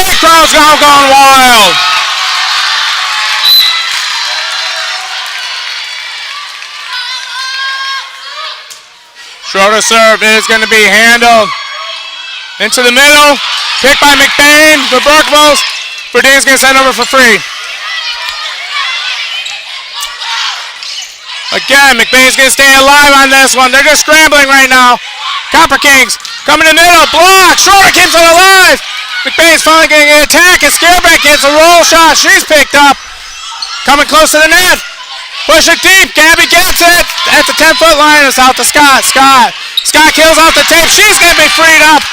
Speaker 1: big crowd's now gone wild. Schroeder serve is going to be handled into the middle. Picked by McBain for Berkmos. Verdeen's going to send over for free. Again, McBain's going to stay alive on this one. They're just scrambling right now. Copper Kings coming in the middle. Block. Schroeder keeps it alive. McBain's finally getting an attack. And Scareback gets a roll shot. She's picked up. Coming close to the net. Push it deep. Gabby gets it at the 10-foot line. It's out to Scott. Scott kills off the tape. She's going to be freed up.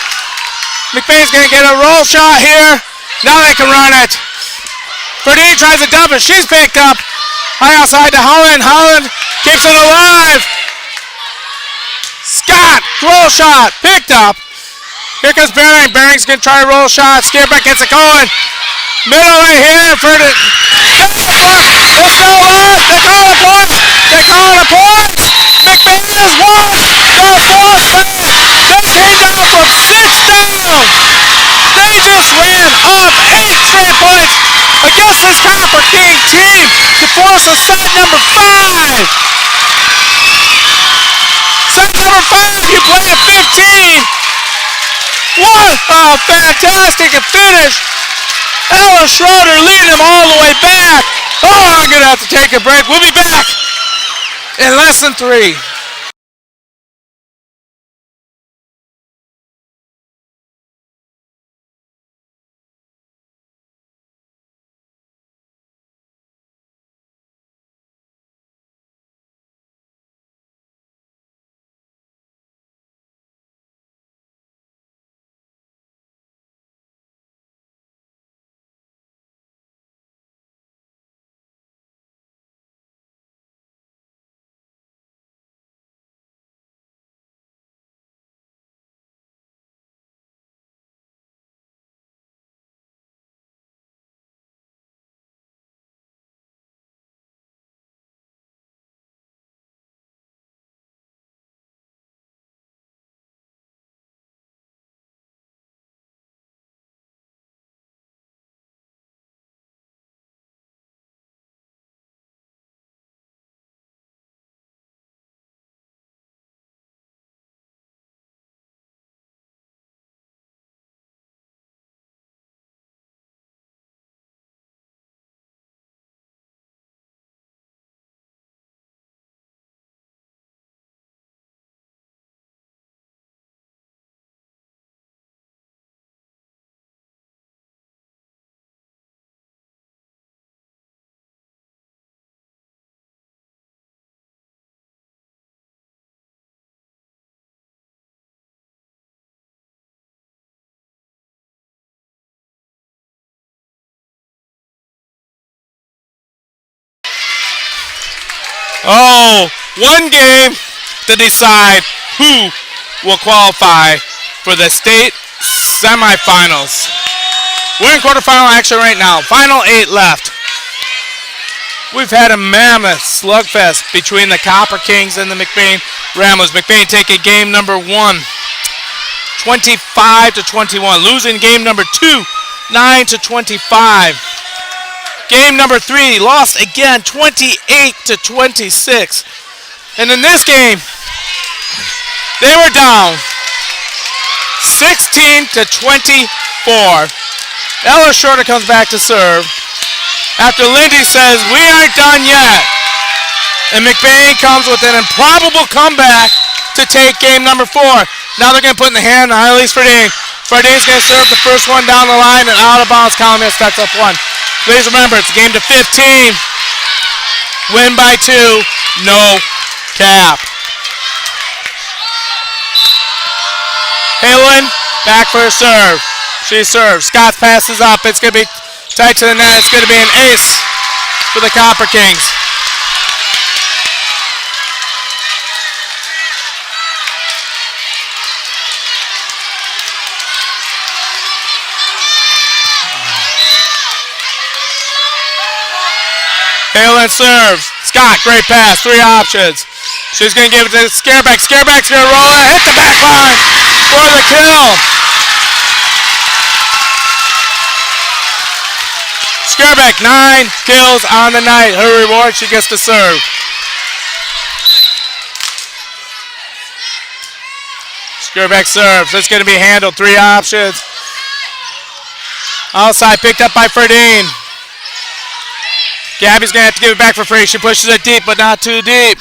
Speaker 1: McBain's going to get a roll shot here. Now they can run it. Verdeen tries to dump it. She's picked up. High outside to Holland. Holland keeps it alive. Scott, roll shot, picked up. Here comes Bering. Bering's going to try a roll shot. Scareback gets it going. Middle right here for the... It's no left. They call it points. They call it a point. McBain has won the fourth set. They came down from 6 down. They just ran up 8 straight points against this Copper King team to force a set number 5. Set number 5, you play at 15. What a fantastic finish. Ella Schroeder leading them all the way back. Oh, I'm going to have to take a break. We'll be back in less than 3. Oh, one game to decide who will qualify for the state semifinals. We're in quarterfinal action right now. Final 8 left. We've had a mammoth slugfest between the Copper Kings and the McBain Ramblers. McBain taking game number 1, 25-21. Losing game number 2, 9-25. Game number 3, lost again, 28-26. And in this game, they were down 16-24. Ella Schroeder comes back to serve after Lindy says, we aren't done yet. And McBain comes with an improbable comeback to take game number 4. Now they're going to put in the hand on Elise Verdeen. Verdeen's going to serve the first one down the line and out of bounds. Calumet steps up 1. Please remember, it's a game to 15. Win by 2. No cap. Halen back for a serve. She serves. Scott passes up. It's going to be tight to the net. It's going to be an ace for the Copper Kings. Halen serves. Scott, great pass. 3 options. She's going to give it to Scareback. Scareback's going to roll it. Hit the back line for the kill. Skirbeck, 9 kills on the night. Her reward, she gets to serve. Skirbeck serves. It's going to be handled. 3 options. Outside, picked up by Ferdine. Gabby's going to have to give it back for free. She pushes it deep, but not too deep.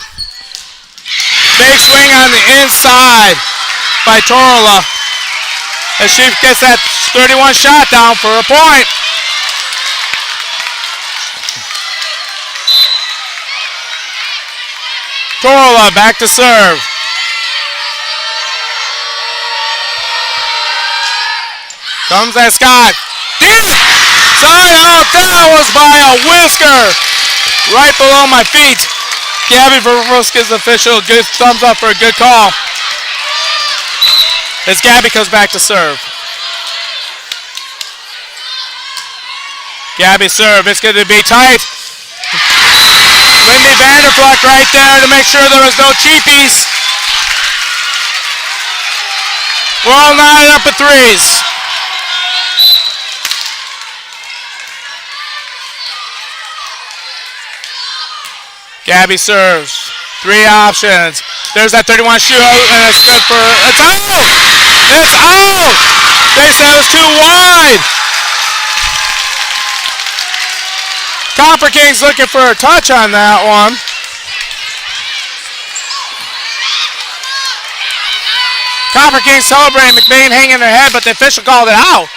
Speaker 1: Big swing on the inside by Torla. As she gets that 31 shot down for a point. Torla back to serve. Comes at Scott. Deep! Side out. That was by a whisker. Right below my feet. Gabby Verbrusca's official. Good thumbs up for a good call. As Gabby comes back to serve. Gabby serve. It's going to be tight. Lindy Vanderfluck right there to make sure there was no cheapies. We're all 9 up at 3s. Gabby serves. 3 options. There's that 31 shoot, and it's good for. It's out! It's out! They said it was too wide. Copper Kings looking for a touch on that one. Copper Kings celebrating. McBain hanging their head, but the official called it out.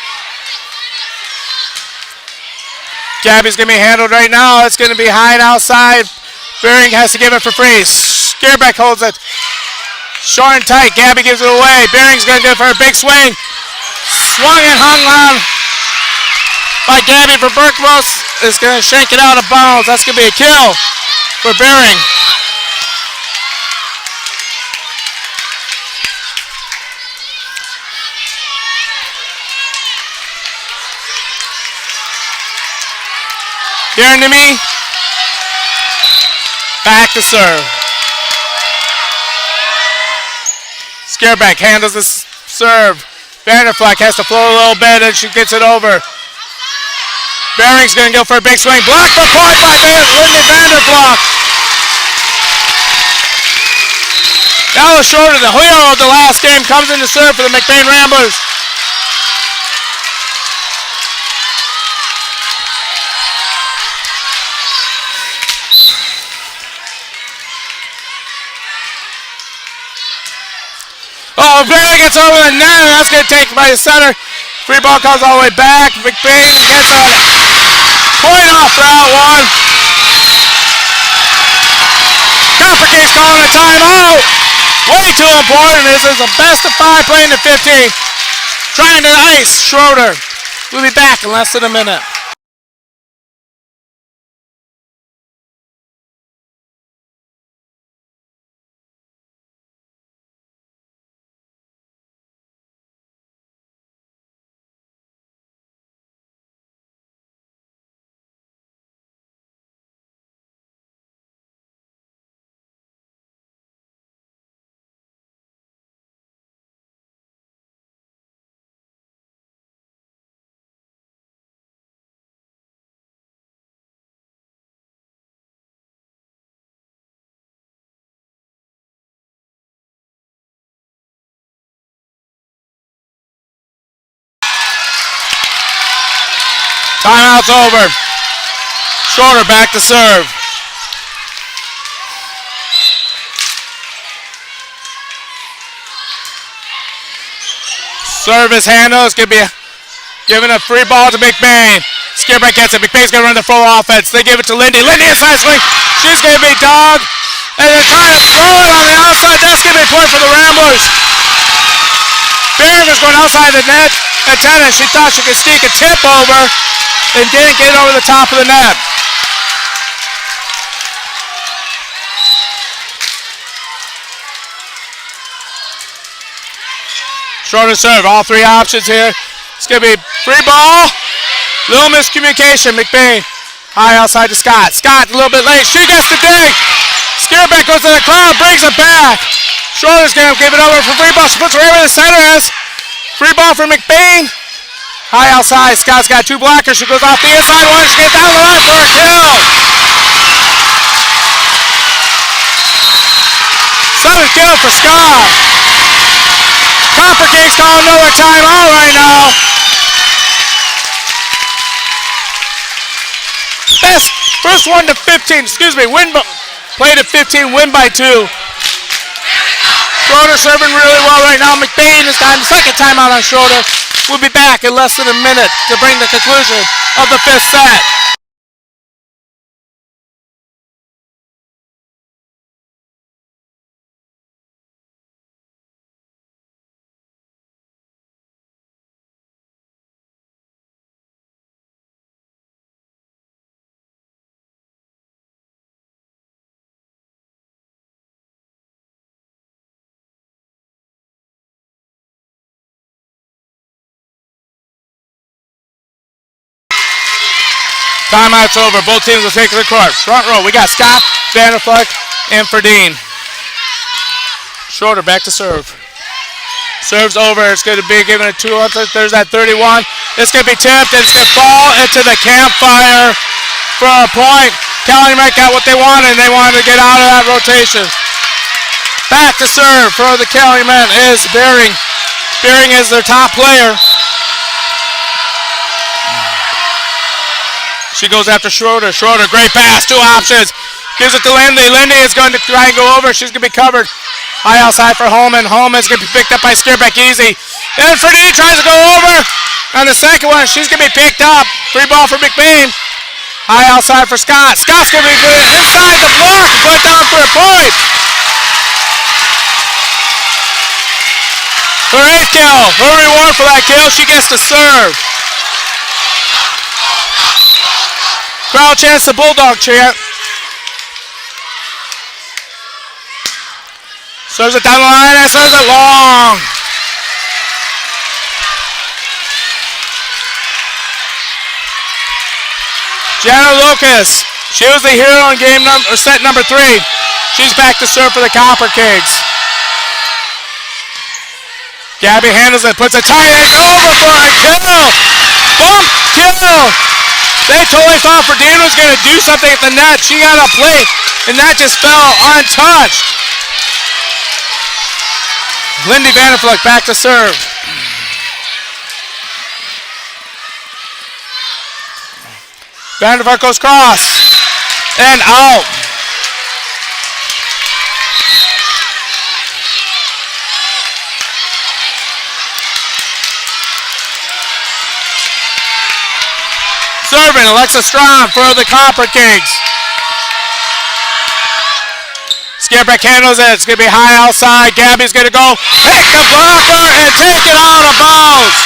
Speaker 1: Gabby's going to be handled right now. It's going to be high and outside. Bering has to give it for free. Skirbeck holds it. Short and tight. Gabby gives it away. Bering's going to go for a big swing. Swung and hung on by Gabby for Berkmos. Is going to shank it out of bounds. That's going to be a kill for Bering. Darren to me. Back to serve. Skirbeck handles the serve. Vanderfleck has to float a little bit and she gets it over. Bering's going to go for a big swing. Blocked for point by Lindy Vanderfleck. That was shorter. The hero of the last game comes in to serve for the McBain Ramblers. Oh, Barry gets over the net, and that's going to take by the center. Free ball comes all the way back. McBain gets a point off route 1. Copper Kings calling a timeout. Way too important. This is a best of 5 playing to 15. Trying to ice Schroeder. We'll be back in less than a minute. Timeout's over. Schroeder back to serve. Service handle is going to be giving a free ball to McBain. Skirbeck gets it. McBain's going to run the full offense. They give it to Lindy. Lindy inside swing. She's going to be dogged. And they're trying to throw it on the outside. That's going to be a point for the Ramblers. Barron is going outside the net. At tennis, she thought she could sneak a tip over and didn't get over the top of the net. Shorter serve, all 3 options here. It's going to be free ball. Little miscommunication. McBain high outside to Scott. Scott a little bit late. She gets the dig. Skirbeck goes to the crowd, brings it back. Shorter's going to give it over for free ball. She puts it right where the center is. Free ball for McBain. High outside. Scott's got 2 blockers. She goes off the inside one. She gets down the line for a kill. 7th kill for Scott. Copper Kings call another timeout right now. Best first one to 15. Excuse me. Played at 15. Win by 2. Schroeder serving really well right now. McBain has gotten the 2nd timeout on Schroeder. We'll be back in less than a minute to bring the conclusion of the 5th set. Timeout's over. Both teams will take the court. Front row, we got Scott, Vanderfleck, and Ferdine. Schroeder back to serve. Serves over. It's going to be given a 2. There's that 31. It's going to be tipped, and it's going to fall into the campfire for a point. Calumet got what they wanted, and they wanted to get out of that rotation. Back to serve for the Calumet is Bering. Bering is their top player. She goes after Schroeder. Schroeder, great pass, 2 options. Gives it to Lindy. Lindy is going to try and go over. She's going to be covered. High outside for Holman. Holman's going to be picked up by Skierbeck easy. And Ferdine tries to go over. On the second one, she's going to be picked up. Free ball for McBain. High outside for Scott. Scott's going to be inside the block and put down for a point. Her 8th kill. Her reward for that kill, she gets to serve. Crowd chants the Bulldog chant. Serves it down the line and serves it long. Jenna Lucas. She was the hero in set number 3. She's back to serve for the Copper Kings. Gabby handles it, puts a tight end over for a kill. Bump kill. They totally thought Ferdine was going to do something at the net. She got a plate, and that just fell untouched. Lindy Vanderfleck back to serve. Vanderfleck goes cross. And out. Serving Alexa Strahm for the Copper Kings. Skierbeck handles it. It's going to be high outside. Gabby's going to go pick the blocker and take it out of bounds.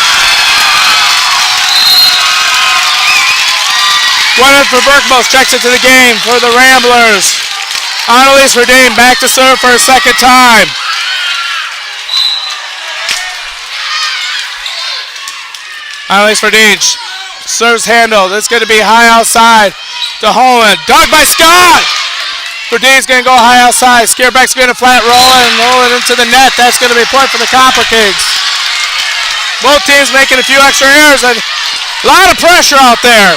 Speaker 1: Gwyneth for Berkmos checks into the game for the Ramblers. Annalise Verdine back to serve for a 2nd time. Annalise Verdine serves handled. It's going to be high outside to Holland. Dug by Scott. Verdine's going to go high outside. Skierbeck's going to flat roll it into the net. That's going to be a point for the Copper Kings. Both teams making a few extra errors and a lot of pressure out there.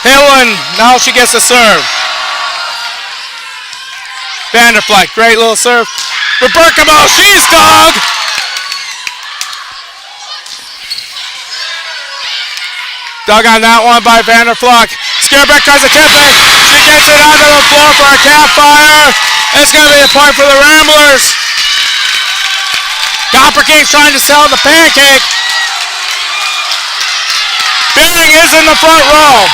Speaker 1: Hillin, now she gets the serve. Vanderfleck, great little serve. For Berkamo, she's dug. Dug on that one by Vanderfleck. Skierbeck tries to tip it. She gets it onto the floor for a campfire. It's going to be a point for the Ramblers. Copper Kings trying to sell the pancake. Bering is in the front row.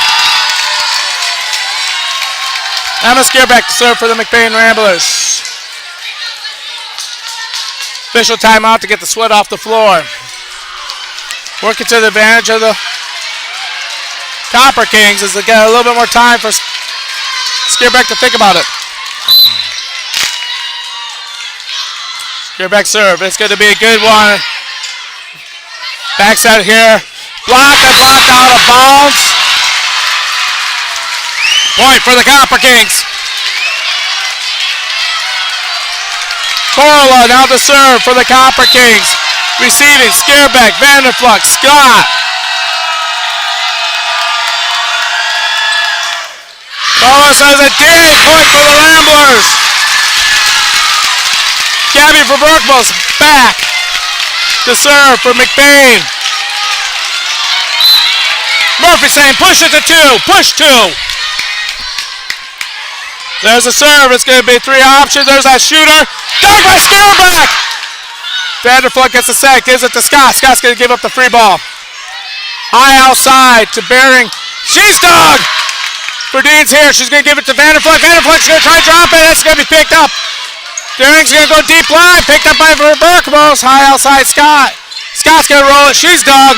Speaker 1: Emma Skierbeck to serve for the McBain Ramblers. Official timeout to get the sweat off the floor. Working to the advantage of the Copper Kings as they get a little bit more time for Skierbeck to think about it. Skierbeck serve. It's going to be a good one. Backside here. Blocked and blocked out of bounds. Point for the Copper Kings. Corolla now to serve for the Copper Kings. Receiving, Scareback, Vanderflux, Scott. Ball says a day point for the Ramblers. Gabby for Berkmos, back to serve for McBain. Murphy saying push it to 2, push 2. There's a serve, it's going to be 3 options. There's that shooter, dug by Scareback. Vanderflux gets the set, gives it to Scott. Scott's going to give up the free ball. High outside to Bering. She's dug. Verdine's here. She's going to give it to Vanderflux. Vanderflux going to try to drop it. It's going to be picked up. Bering's going to go deep line. Picked up by Berkmos. High outside Scott. Scott's going to roll it. She's dug.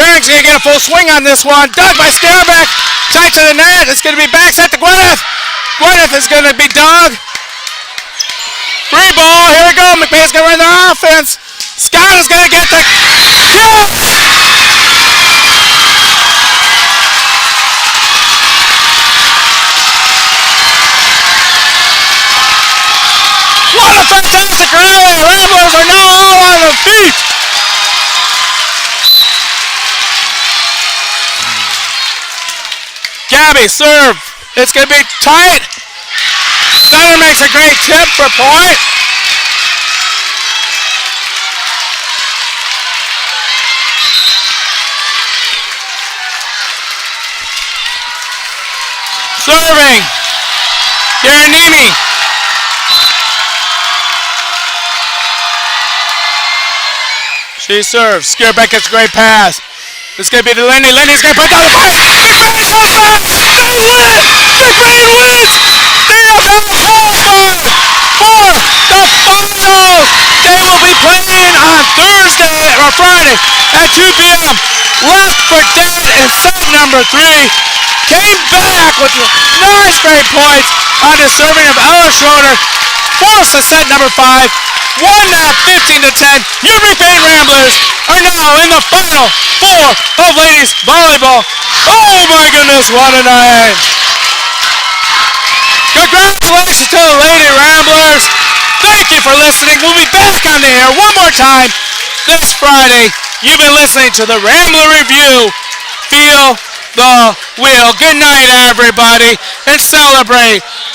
Speaker 1: Bering's going to get a full swing on this one. Dug by Scareback. Tight to the net. It's going to be back set to Gwyneth. Gwyneth is going to be dug. Free ball, here we go. McBain's going to run the offense. Scott is going to get the kill. What a fantastic rally. Ramblers are now all on their feet. Gabby, serve. It's going to be tight. Center makes a great tip for point. Serving. Garanini. She serves. Scareback gets a great pass. It's going to be to Lenny. Lenny's going to put down the pass. McBain comes back. They win. McBain wins. They have now qualified for the finals. They will be playing on Thursday or Friday at 2 p.m. Left for dead in set number 3. Came back with 9 straight points on the serving of Ella Schroeder. Forced to set number 5. Won that 15-10. Your McBain Ramblers are now in the final 4 of ladies volleyball. Oh my goodness, what a night. Congratulations to the Lady Ramblers. Thank you for listening. We'll be back on the air one more time this Friday. You've been listening to the Rambler Review. Feel the wheel. Good night, everybody, and celebrate.